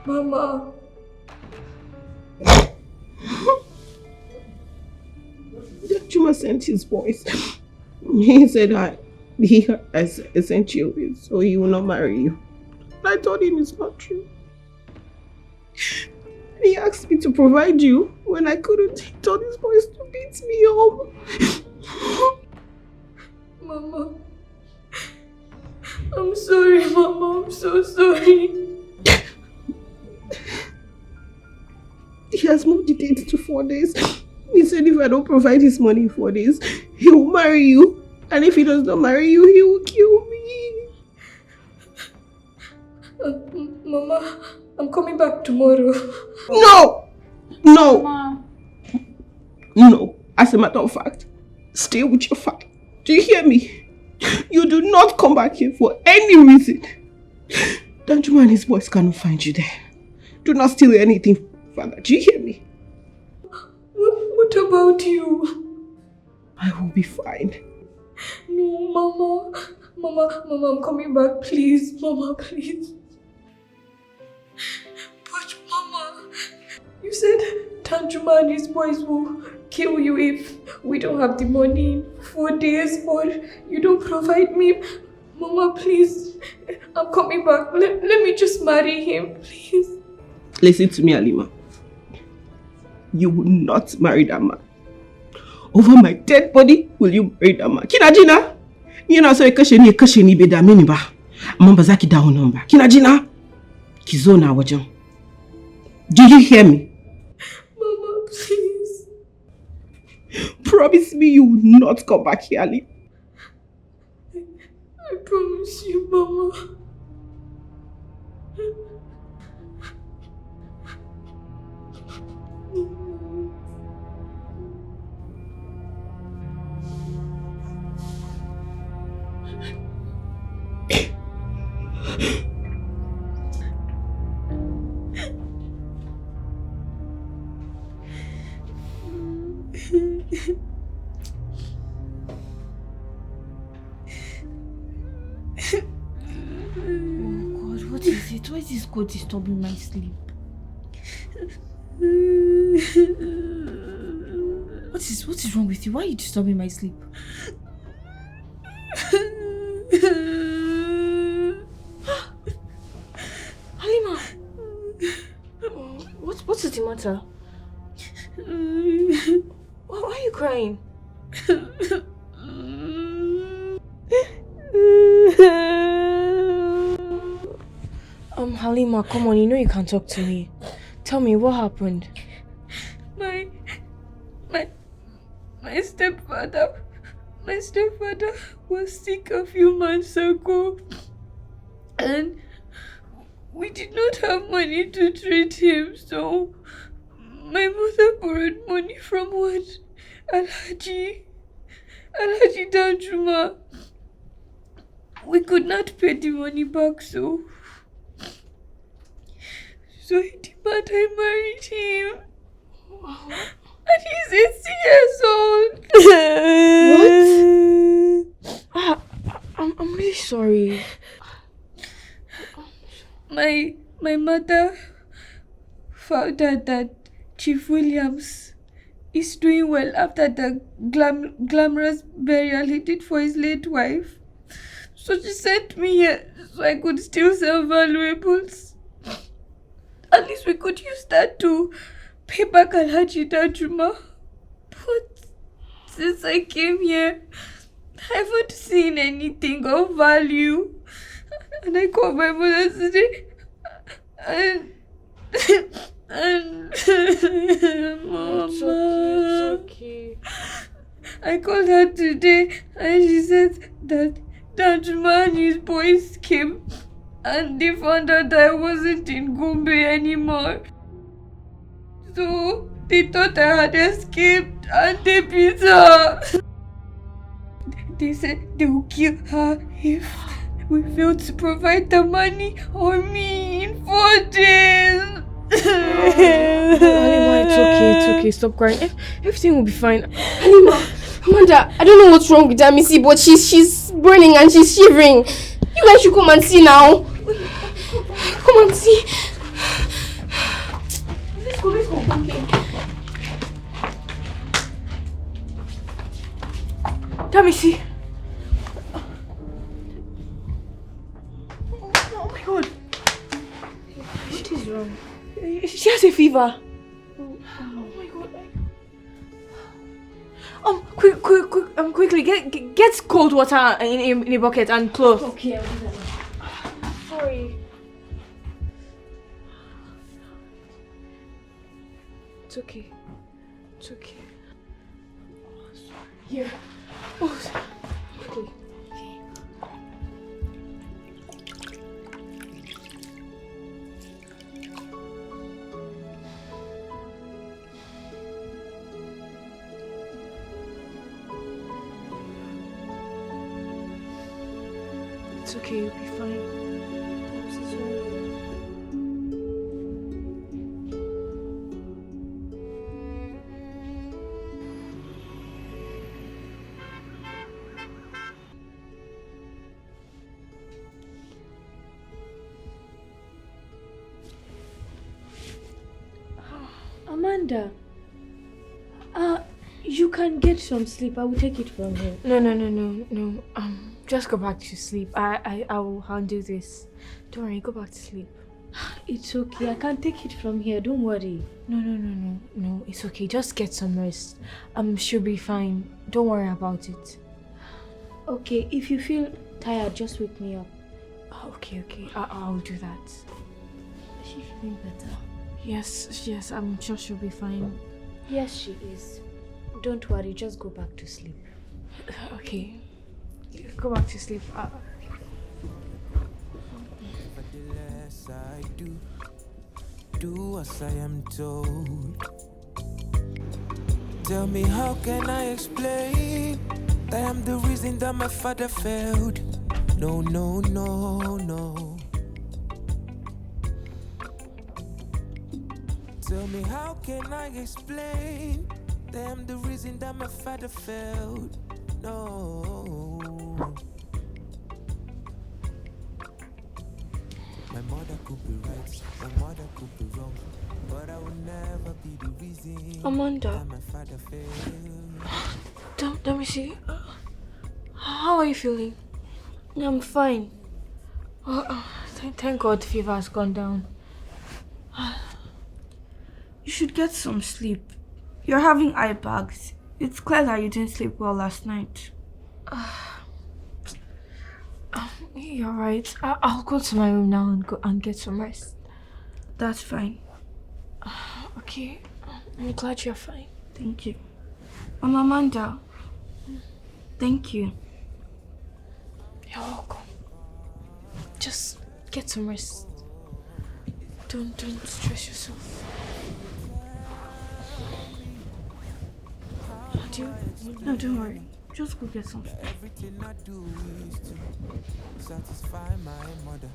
Mama. Juma sent his voice. He said he has sent you, so he will not marry you. I told him it's not true. He asked me to provide you when I couldn't. He told his boys to beat me home. Mama. I'm sorry, Mama. I'm so sorry. He has moved the date to 4 days. He said if I don't provide his money in 4 days, he will marry you. And if he does not marry you, he will kill me. Mama, I'm coming back tomorrow. No! No! Mama. No. As a matter of fact, stay with your father. Do you hear me? You do not come back here for any reason. Danjuma and his boys cannot find you there. Do not steal anything, father. Do you hear me? What about you? I will be fine. No, Mama. Mama, I'm coming back. Please, Mama, please. But, Mama, you said Danjuma and his boys will kill you if we don't have the money in 4 days or you don't provide me. Mama, please. I'm coming back. Let me just marry him, please. Listen to me, Alima. You will not marry that man. Over my dead body, will you marry that man? Kinajina? You know, so a kasheni beda miniba. Mambazaki down number. Kinajina? Kizona wajan. Do you hear me? Mama, please. Promise me you will not come back here, Ali. I promise you, Mama. Why is this God disturbing my sleep? What is wrong with you? Why are you disturbing my sleep? Halima! What is the matter? Why are you crying? Halima, come on, you know you can talk to me. Tell me, what happened? My stepfather was sick a few months ago. And we did not have money to treat him, so my mother borrowed money from what Alhaji Danjuma, we could not pay the money back, so he demanded I married him. And he's 80 years old. What? I'm really sorry. My mother found out that Chief Williams is doing well after the glamorous burial he did for his late wife. So she sent me here so I could still sell valuables. At least we could use that to pay back Alhaji Danjuma. But since I came here, I haven't seen anything of value. And I called my mother today and Mama. It's okay. I called her today and she said that Danjuma and his boys came and they found out that I wasn't in Gombe anymore. So they thought I had escaped and they beat her. They said they would kill her if we failed to provide the money or me in 4 days. Halima, it's okay. Stop crying. Everything will be fine. Halima, Amanda, I don't know what's wrong with Missy, but she's burning and she's shivering. You guys should come and see now. Come and see. Let's go. Okay. Missy. Oh my God. What is wrong? She has a fever. Oh my God. Quickly, get cold water in a bucket and clothes. Okay, I'll do that. Sorry. It's okay. Here. Oh, quickly. It's okay, you'll be fine. I'm so sorry. Amanda, you can get some sleep. I will take it from here. No. Just go back to sleep. I will handle this. Don't worry, go back to sleep. It's okay. I can take it from here. Don't worry. No. It's okay. Just get some rest. She'll be fine. Don't worry about it. Okay. If you feel tired, just wake me up. Okay. I'll do that. Is she feeling better? Yes. I'm sure she'll be fine. Yes, she is. Don't worry. Just go back to sleep. Okay. Go back to sleep. Nevertheless, I do as I am told. Tell me, how can I explain that I'm the reason that my father failed? No. Tell me, how can I explain that I'm the reason that my father failed? No. My mother could be right, my mother could be wrong, but I will never be the reason Amanda. that my father failed. Let me see. How are you feeling? I'm fine. Thank God the fever has gone down. You should get some sleep. You're having eye bags. It's clear that you didn't sleep well last night. You're right. I'll go to my room now and get some rest. That's fine. Okay. I'm glad you're fine. Thank you. Amanda. Thank you. You're welcome. Just get some rest. Don't stress yourself. feed you? No, don't worry. Just go get some. Everything I do is to satisfy my mother.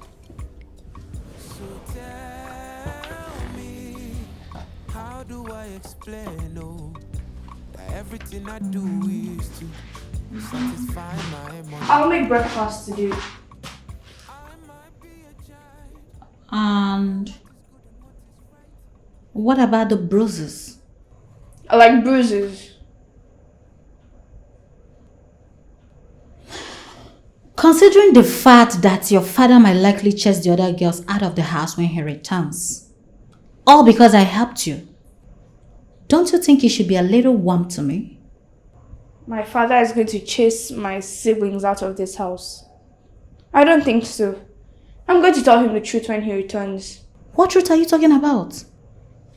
So tell me, how do I explain, oh, that everything I do is to satisfy my mother? I'll make breakfast today. And what about the bruises? I like bruises. Considering the fact that your father might likely chase the other girls out of the house when he returns, all because I helped you, don't you think you should be a little warm to me? My father is going to chase my siblings out of this house. I don't think so. I'm going to tell him the truth when he returns. What truth are you talking about?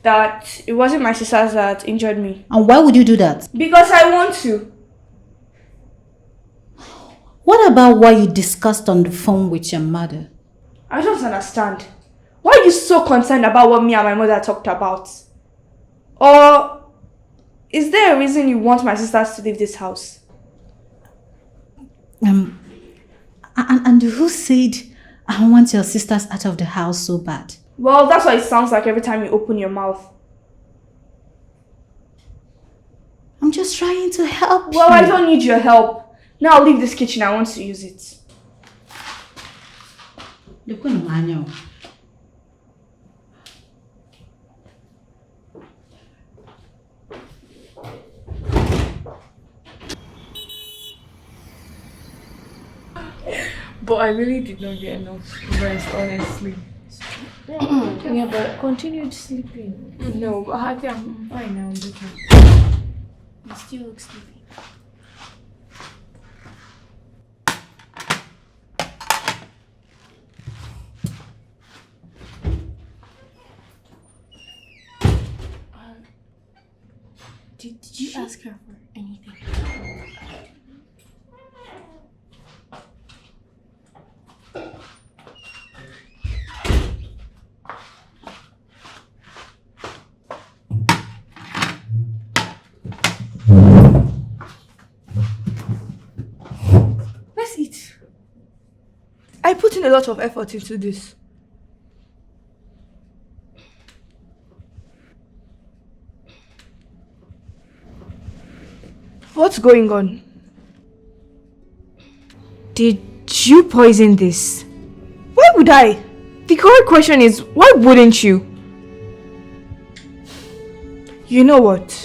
That it wasn't my sisters that injured me. And why would you do that? Because I want to. What about what you discussed on the phone with your mother? I don't understand. Why are you so concerned about what me and my mother talked about? Or is there a reason you want my sisters to leave this house? And who said I want your sisters out of the house so bad? Well, that's what it sounds like every time you open your mouth. I'm just trying to help you. Well, I don't need your help. Now I'll leave this kitchen. I want to use it. But I really did not get enough rest, honestly. Yeah, but continued sleeping. No, but I think I'm fine now. I'm better. You still look sleepy. Did you ask her for anything? Let's eat. I put in a lot of effort into this. What's going on? Did you poison this? Why would I? The correct question is, why wouldn't you? You know what?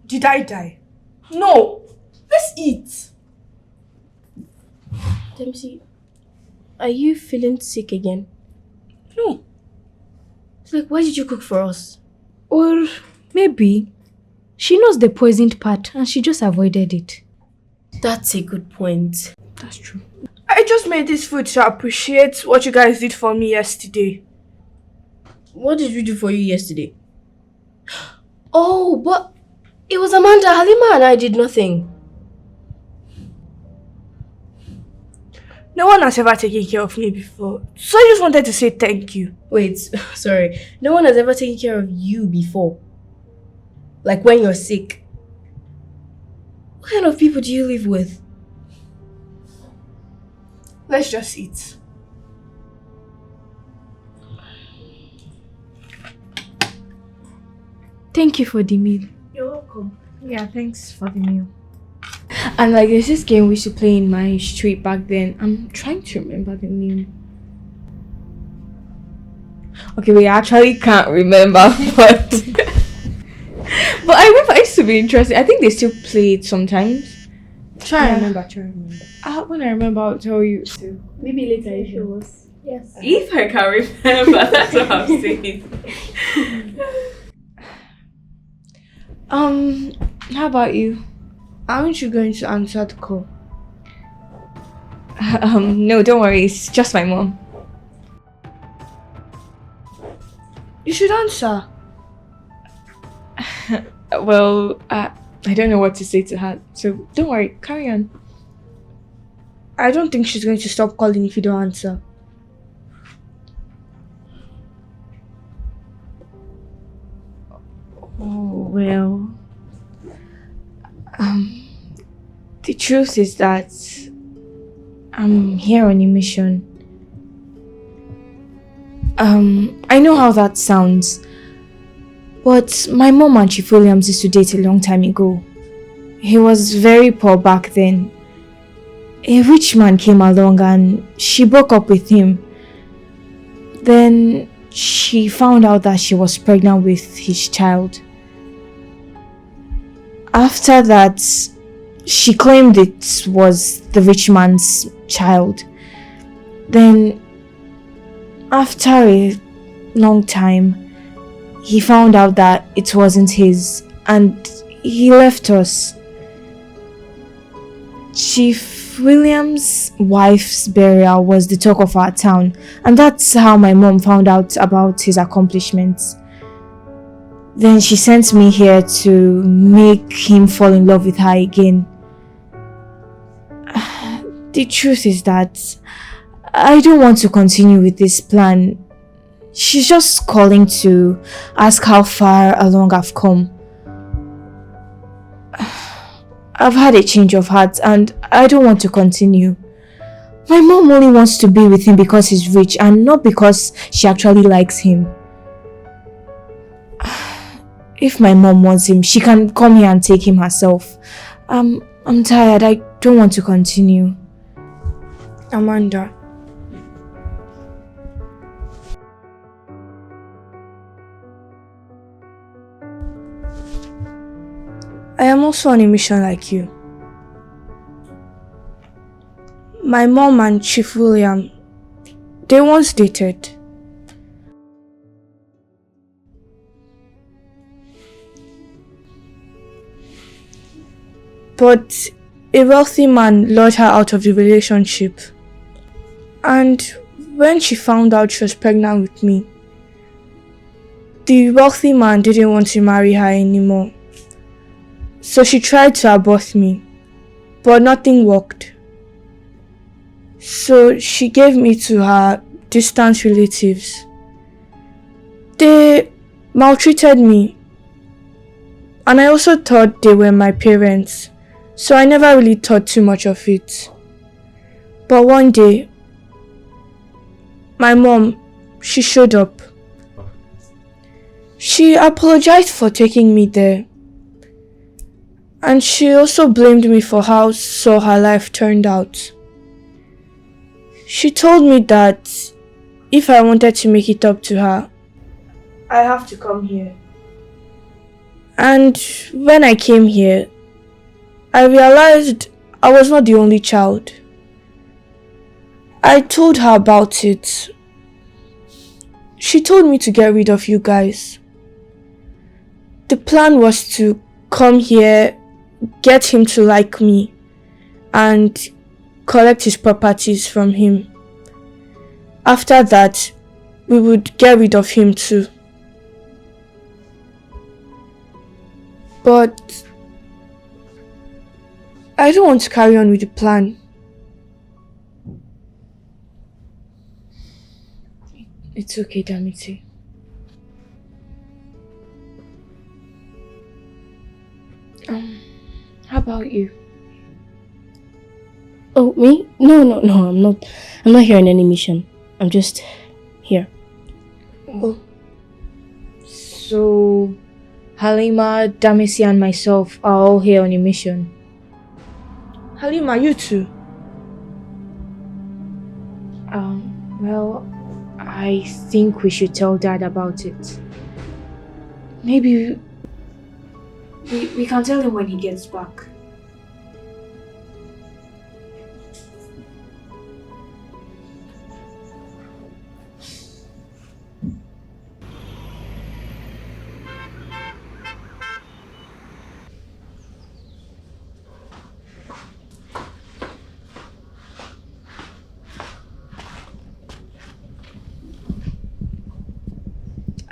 Did I die? No! Let's eat! Dempsey, are you feeling sick again? No. It's like, why did you cook for us? Or maybe she knows the poisoned part and she just avoided it. That's a good point. That's true. I just made this food to appreciate what you guys did for me yesterday. What did we do for you yesterday? Oh, but it was Amanda, Halima and I did nothing. No one has ever taken care of me before, so I just wanted to say thank you. Wait, sorry. No one has ever taken care of you before? Like when you're sick? What kind of people do you live with? Let's just eat. Thank you for the meal. You're welcome. Yeah, thanks for the meal. And like there's this game we used to play in my street back then. I'm trying to remember the name. Okay, we actually can't remember, but I remember it used to be interesting. I think they still play it sometimes. Try Yeah. remember. When I remember, I'll tell you too. Maybe later if it was. Yes. If I can remember, that's what I'm saying. How about you? Aren't you going to answer the call? No, don't worry. It's just my mom. You should answer. Well, I don't know what to say to her, so don't worry. Carry on. I don't think she's going to stop calling if you don't answer. Oh, well. The truth is that I'm here on a mission. I know how that sounds, but my mom and Chief Williams used to date a long time ago. He was very poor back then. A rich man came along and she broke up with him. Then she found out that she was pregnant with his child. After that, she claimed it was the rich man's child. Then, after a long time, he found out that it wasn't his and he left us. Chief William's wife's burial was the talk of our town, and that's how my mom found out about his accomplishments. Then she sent me here to make him fall in love with her again. The truth is that I don't want to continue with this plan. She's just calling to ask how far along I've come. I've had a change of heart and I don't want to continue. My mom only wants to be with him because he's rich and not because she actually likes him. If my mom wants him, she can come here and take him herself. I'm tired. I don't want to continue. Amanda. I am also on a mission like you. My mom and Chief William, they once dated. But a wealthy man lured her out of the relationship. And when she found out she was pregnant with me, the wealthy man didn't want to marry her anymore. So she tried to abort me, but nothing worked. So she gave me to her distant relatives. They maltreated me, and I also thought they were my parents, so I never really thought too much of it. But one day, my mom, she showed up. She apologized for taking me there. And she also blamed me for how so her life turned out. She told me that if I wanted to make it up to her, I have to come here. And when I came here, I realized I was not the only child. I told her about it. She told me to get rid of you guys. The plan was to come here, get him to like me, and collect his properties from him. After that, we would get rid of him too. But I don't want to carry on with the plan. It's okay, Damiti. How about you? Oh, me? No, I'm not here on any mission. I'm just here. Oh. So Halima, Damisi and myself are all here on a mission. Halima, you too? Well, I think we should tell Dad about it. Maybe we can tell him when he gets back.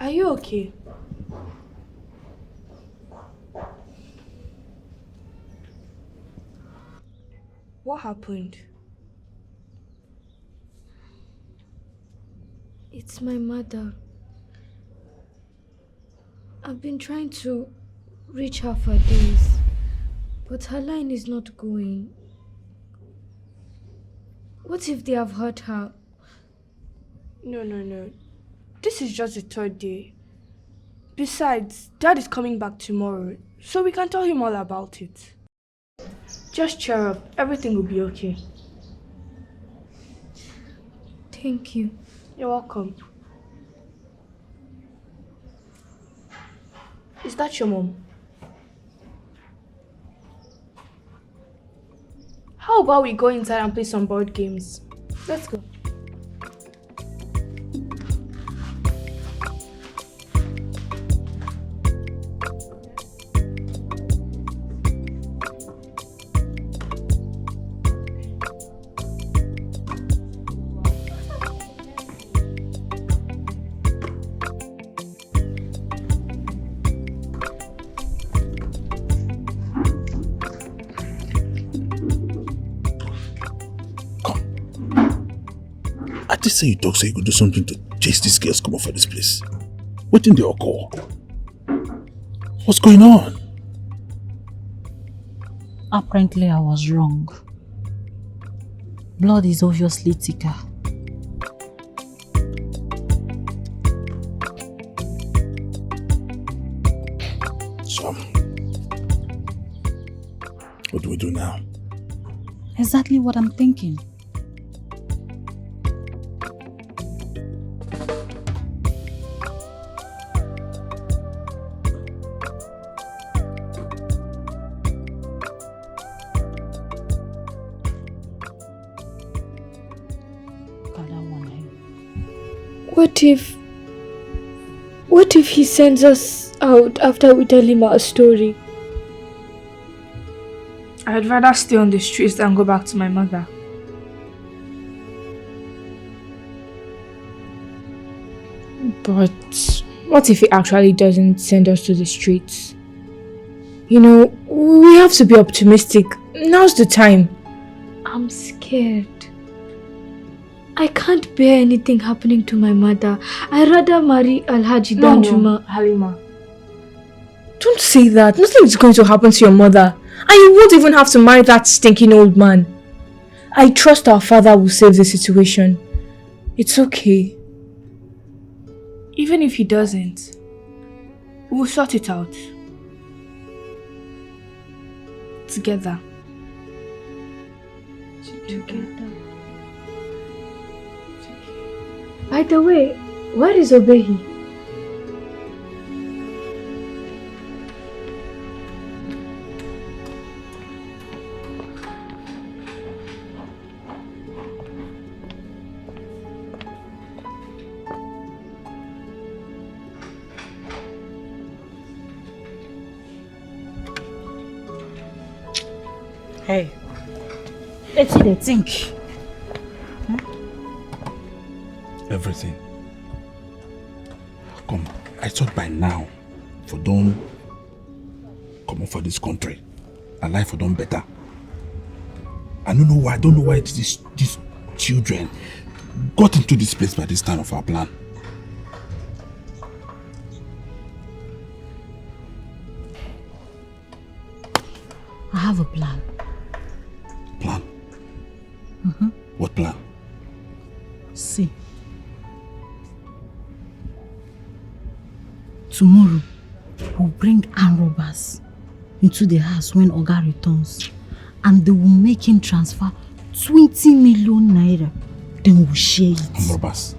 Are you okay? What happened? It's my mother. I've been trying to reach her for days, but her line is not going. What if they have hurt her? No. This is just the third day. Besides, Dad is coming back tomorrow, so we can tell him all about it. Just cheer up. Everything will be okay. Thank you. You're welcome. Is that your mom? How about we go inside and play some board games? Let's go. I just say you talk so you could do something to chase these girls come off of this place. What in the occur? What's going on? Apparently I was wrong. Blood is obviously thicker. So, what do we do now? Exactly what I'm thinking. What if he sends us out after we tell him our story? I'd rather stay on the streets than go back to my mother. But what if he actually doesn't send us to the streets? You know, we have to be optimistic. Now's the time. I'm scared. I can't bear anything happening to my mother. I'd rather marry Alhaji Danjuma. Halima. Don't say that. Nothing is going to happen to your mother. And you won't even have to marry that stinking old man. I trust our father will save the situation. It's okay. Even if he doesn't, we'll sort it out. Together. By the way, where is Obehi? Hey, let's see the think. Everything. Come, I thought by now, for don't come off for this country, and life for don't better. I don't know why these children got into this place by this time of our plan. I have a plan. Plan? Mm-hmm. What plan? See. Tomorrow, we'll bring armed robbers into the house when Oga returns, and they will make him transfer 20 million naira. Then we'll share it. Armed robbers?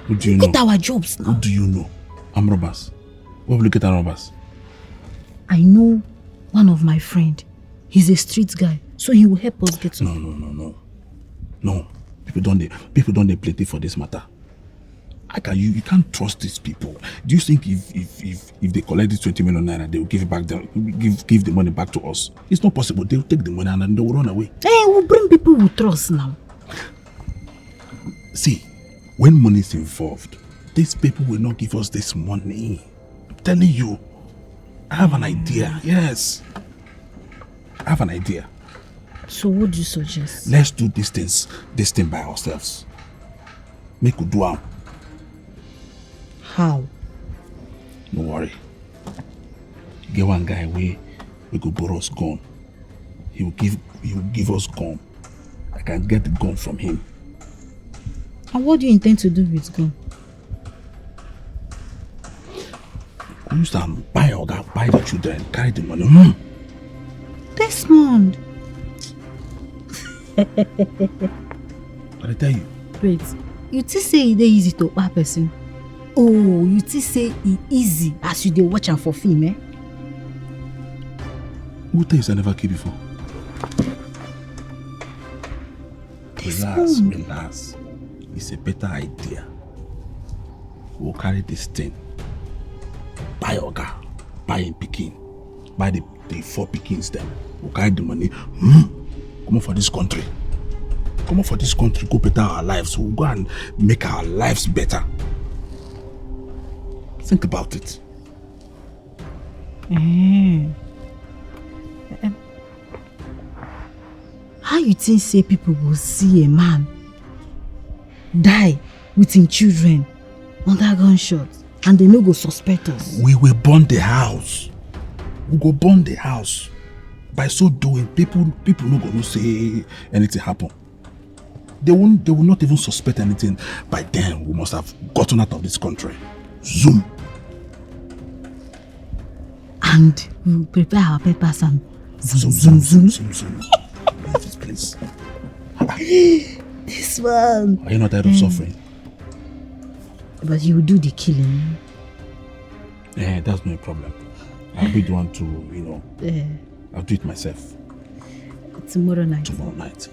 Who do you know? Get our jobs now. Who do you know? I'm robbers. Where will you get our robbers? I know one of my friend. He's a street guy, so he will help us get some. No. People don't they plenty for this matter. You can't trust these people. Do you think if they collect this 20 million naira, they will give the money back to us? It's not possible. They'll take the money and then they will run away. Hey, we'll bring people we trust now. See, when money is involved, these people will not give us this money. I'm telling you. I have an idea. Yes. I have an idea. So what do you suggest? Let's do this thing by ourselves. Make we do am. How? No worry. Get one guy we go borrow us gun. He will give us gun. I can get the gun from him. And what do you intend to do with gun? Use them, buy the children, carry the money. Desmond. I tell you. Wait, you think say it easy to buy person? Oh, you think say it easy as you dey watch am for film, eh? Who tell you I never kill before? Relax. It's a better idea. We'll carry this thing. Buy Oga, buy him pikin, buy the 4 pikins them. We'll carry the money. Come on for this country. Go better our lives. We'll go and make our lives better. Think about it. How you think say people will see a man die with him children under gunshot and they no go suspect us? We will burn the house. We go burn the house. By so doing, people no go say anything happen. They will not even suspect anything. By then, we must have gotten out of this country. Zoom. And we will prepare our papers and zoom. Leave this place. This one. Are you not tired of suffering? But you will do the killing. Yeah, that's no problem. I'll be the one to, I'll do it myself. Tomorrow night.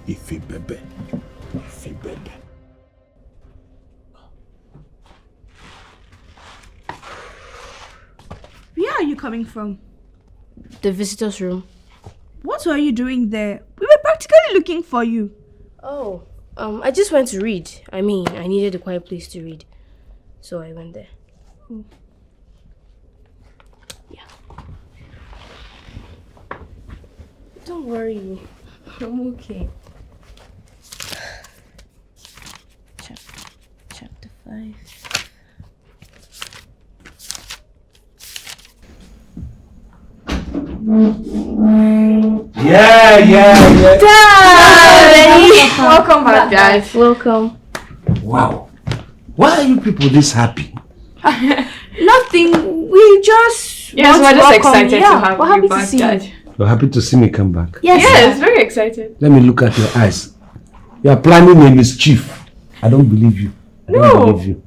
Ife bebe. Where are you coming from? The visitor's room. What were you doing there? We were practically looking for you. Oh, I just went to read. I needed a quiet place to read. So I went there. Yeah. Don't worry. I'm okay. Chapter 5. Yeah. Daddy! Welcome back, Dad. Welcome. Wow. Why are you people this happy? Nothing. We just Yes, want we're to just welcome excited you. to have we're you happy back, to see Dad. you. You're happy to see me come back. Yes, Very excited. Let me look at your eyes. You are planning a mischief. I don't believe you. I don't believe you.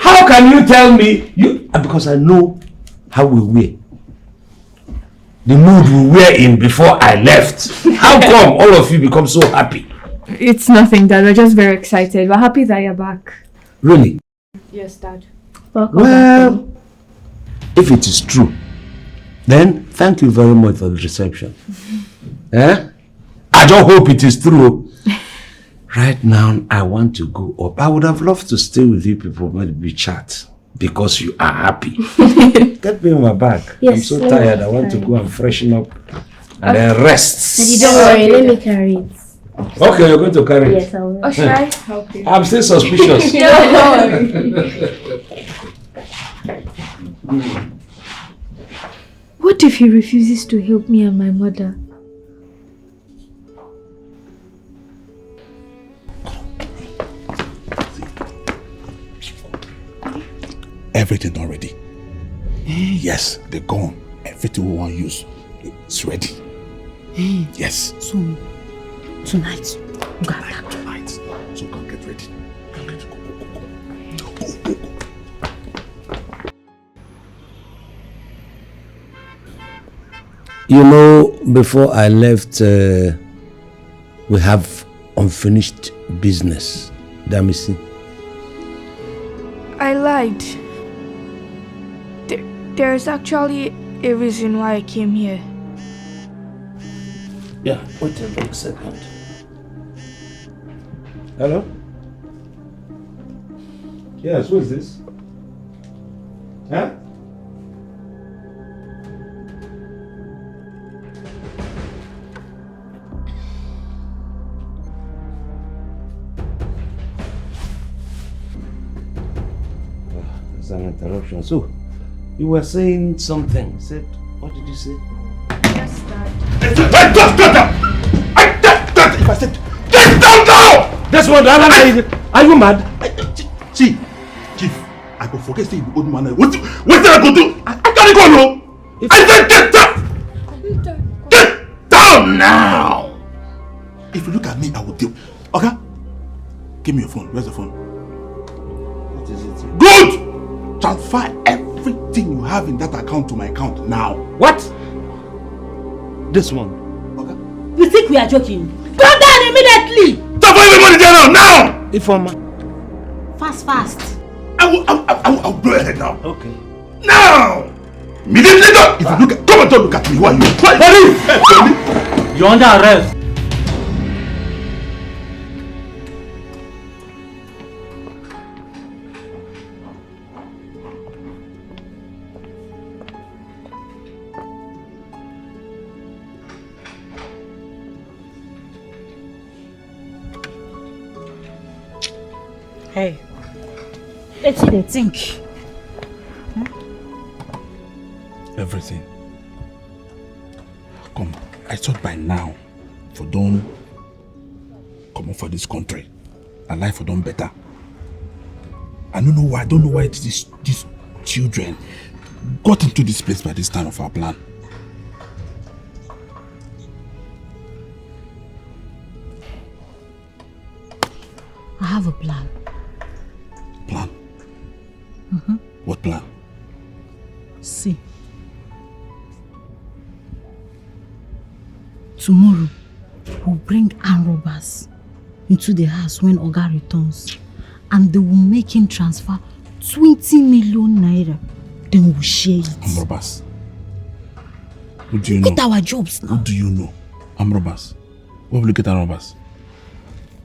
How can you tell me? Because I know how we were. The mood we were in before I left. How come all of you become so happy? It's nothing, Dad. We're just very excited. We're happy that you're back. Really? Yes, Dad. Welcome Well, if it is true, then thank you very much for the reception. I don't hope it is true. Right now, I want to go up. I would have loved to stay with you people, maybe chat, because you are happy. Get me on my back. Yes, I'm so tired. I want to go and freshen up and then rest. Daddy, don't worry. Let me carry it. Okay, you're going to carry it. Yes, I will. Oh, should I help you? I'm still suspicious. What if he refuses to help me and my mother? Everything already. Yes, they're gone. Everything we want to use, it's ready. Yes. So, tonight, we got that. Tonight. So go get ready. ready. Go. You know, before I left, we have unfinished business. Damisi. I lied. There is actually a reason why I came here. Yeah, wait a quick second. Hello? Yes, who is this? Huh? There's an interruption. So, you were saying something. Said, what did you say? Yes, Dad. If I said, get down now! This one, are you mad? See, Chief, I go forget say the old man. What did I go do? I can't go no. I said get down! Get down now! If you look at me, I will deal. Okay? Give me your phone. Where's the phone? What is it? Good! Transfer everything you have in that account to my account now. What? This one. Okay? You think we are joking? Go down immediately! Transfer every money there now! Informer. Fast. I will blow your head now. Okay. Now! Immediately go! If you look at, come and don't look at me. Who are you? Police! You're under arrest. Hey, let's see they think. Everything. Come, I thought by now, for don't come up for this country, and life for don't better. I don't know why these children got into this place by this time of our plan. I have a plan. Plan? Mm-hmm. What plan? See. Tomorrow, we'll bring armed robbers into the house when Oga returns, and they will make him transfer 20 million naira. Then we'll share it. Armed robbers? Who do you know? Get our jobs now. Who do you know? Armed robbers? Where will you get armed robbers?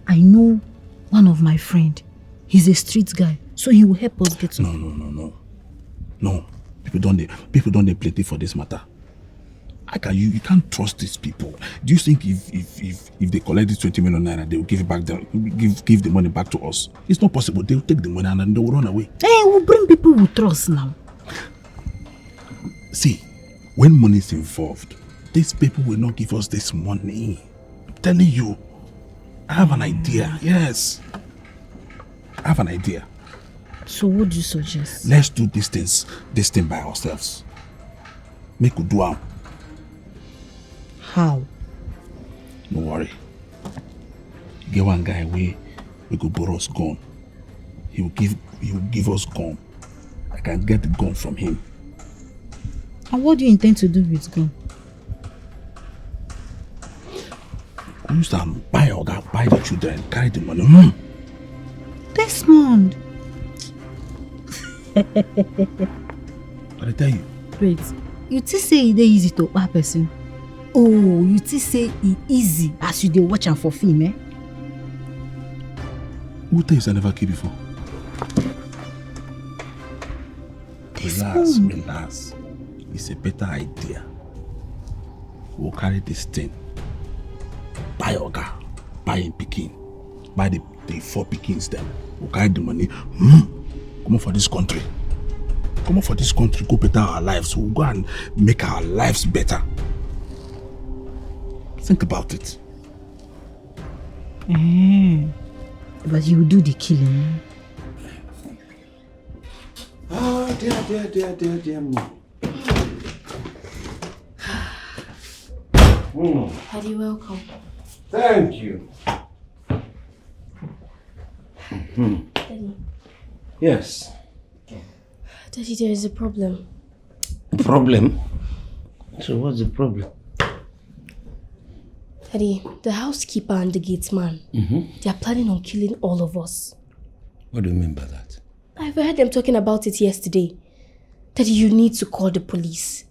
I know one of my friend. He's a street guy, so he will help us get some. No. People don't they plenty for this matter. You can't trust these people. Do you think if they collect this 20 million naira, they will give the money back to us? It's not possible. They will take the money and then they will run away. Hey, we'll bring people we trust now. See, when money is involved, these people will not give us this money. I'm telling you. I have an idea. Yes. I have an idea. So what do you suggest? Let's do this thing by ourselves. Make we do it. How? No worry. Get one guy we go borrow us gun. He will give us gun. I can get the gun from him. And what do you intend to do with gun? Use them, buy the children, carry the money. Desmond! I tell you. Wait, you think say it easy to buy person? Oh, you think say it easy as you dey watch am for film, eh? Who thinks I never killed before? Relax. It's a better idea. We'll carry this thing. Buy Oga, buy him pikin, buy the 4 pikins them. We'll carry the money. Come on for this country. Go better our lives. We'll go and make our lives better. Think about it. But you will do the killing. Oh, dear mom. Daddy, welcome. Thank you. Daddy. Yes. Daddy, there is a problem. Problem? So what's the problem? Daddy, the housekeeper and the gateman, they are planning on killing all of us. What do you mean by that? I've heard them talking about it yesterday. Daddy, you need to call the police.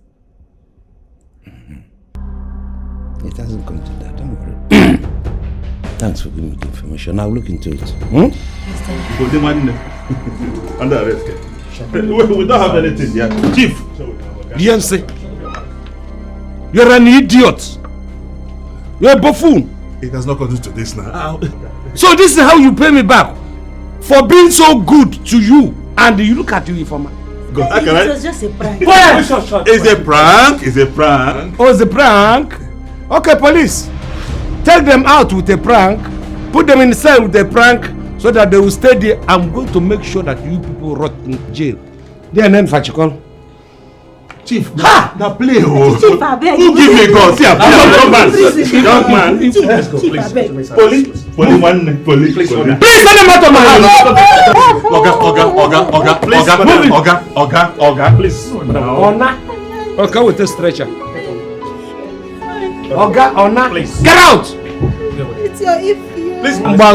It hasn't come to that, don't worry. Thanks for giving me the information. I'll look into it. Yes, Daddy. Under arrest. We don't have anything yet. Chief, Beyonce, you're an idiot. You're a buffoon. It has not come to this now. So this is how you pay me back for being so good to you. And you look at you, informer. It was just a prank. It's a prank. It's a prank. Oh, it's a prank? Okay, police. Take them out with a prank. Put them in the cell with a prank so that they will stay there. I'm going to make sure that you people rot in jail. Their name, Fachikol. Chief, now play. Chief, I beg. Who give me God? See, young man. Let's go, please. Police, police. Please send them out of my house. Oga, please. Okay, with a stretcher. Oga, please. Get out! It's your Please. No,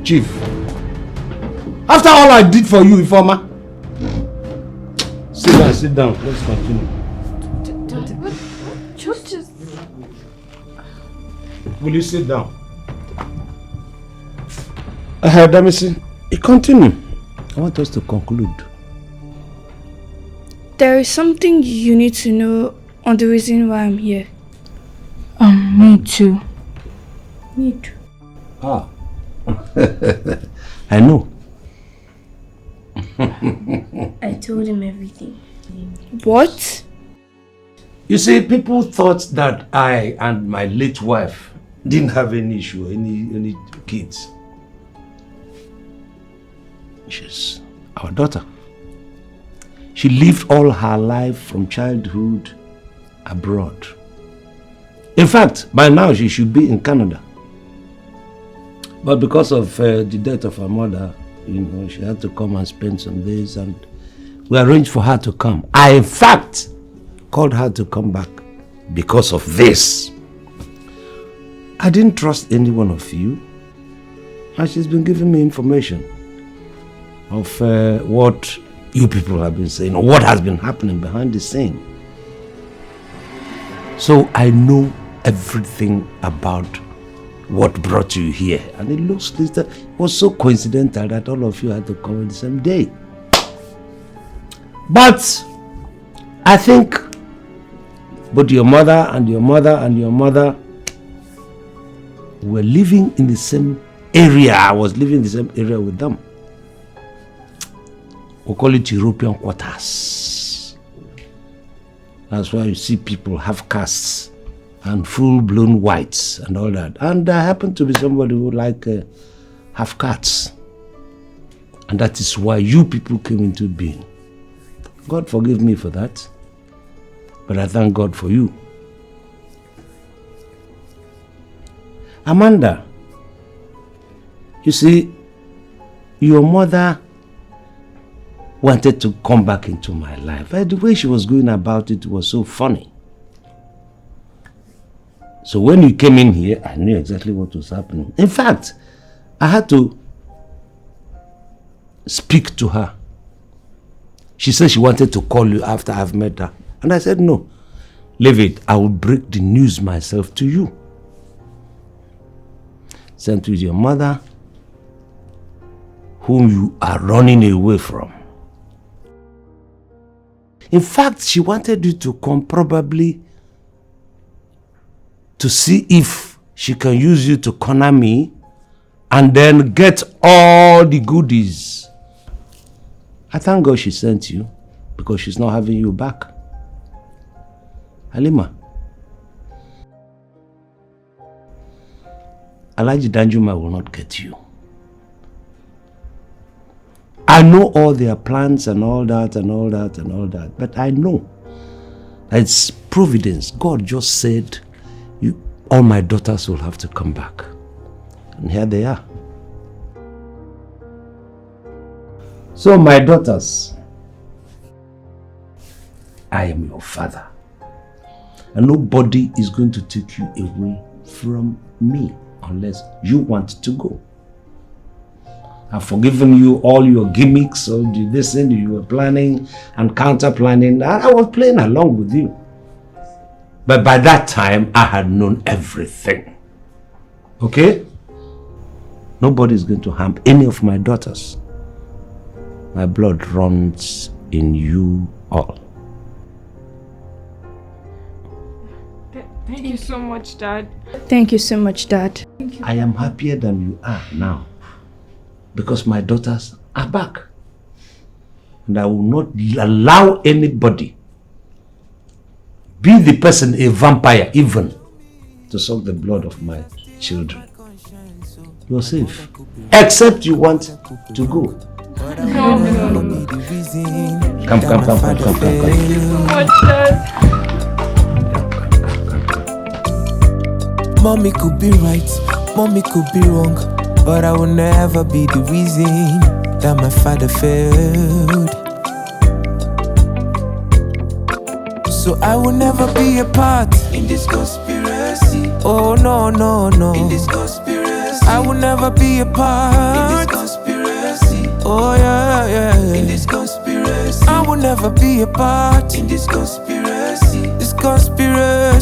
Chief. After all I did for you, informer. Sit down. Let's continue. Just... Will you sit down? Damisi, continue. I want us to conclude. There is something you need to know on the reason why I'm here. Me too. Me too. Ah. I know. I told him everything. What? You see, people thought that I and my late wife didn't have any issue, any kids. She's our daughter. She lived all her life from childhood abroad. In fact, by now she should be in Canada. But because of the death of her mother, she had to come and spend some days, and we arranged for her to come. I, in fact, called her to come back because of this. I didn't trust any one of you, and she's been giving me information of what you people have been saying, or what has been happening behind the scene. So I know everything about what brought you here. And it looks like that it was so coincidental that all of you had to come on the same day. But I think both your mother and your mother and your mother were living in the same area. I was living in the same area with them. We call it European quarters. That's why you see people have castes and full-blown whites and all that. And I happen to be somebody who have cats. And that is why you people came into being. God forgive me for that. But I thank God for you. Amanda, you see, your mother wanted to come back into my life. The way she was going about it was so funny. So when you came in here, I knew exactly what was happening. In fact, I had to speak to her. She said she wanted to call you after I've met her. And I said, no, leave it. I will break the news myself to you. Sent with your mother, whom you are running away from. In fact, she wanted you to come probably to see if she can use you to corner me and then get all the goodies. I thank God she sent you because she's not having you back. Halima, Alhaji Danjuma will not get you. I know all their plans and all that and all that and all that, but I know it's providence. God just said, all my daughters will have to come back. And here they are. So, my daughters, I am your father. And nobody is going to take you away from me unless you want to go. I've forgiven you all your gimmicks, all this thing you were planning and counter-planning. I was playing along with you. But by that time, I had known everything. Okay? Nobody is going to harm any of my daughters. My blood runs in you all. Thank you so much, Dad. Thank you so much, Dad. I am happier than you are now because my daughters are back. And I will not allow anybody, be the person a vampire even, to suck the blood of my children. You're safe. Except you want to go. No. Come. Thank you so much, Dad. Mommy could be right, mommy could be wrong, but I will never be the reason that my father failed. So I will never be a part in this conspiracy. Oh no. In this conspiracy. I will never be a part in this conspiracy. Oh yeah. In this conspiracy. I will never be a part in this conspiracy. This conspiracy.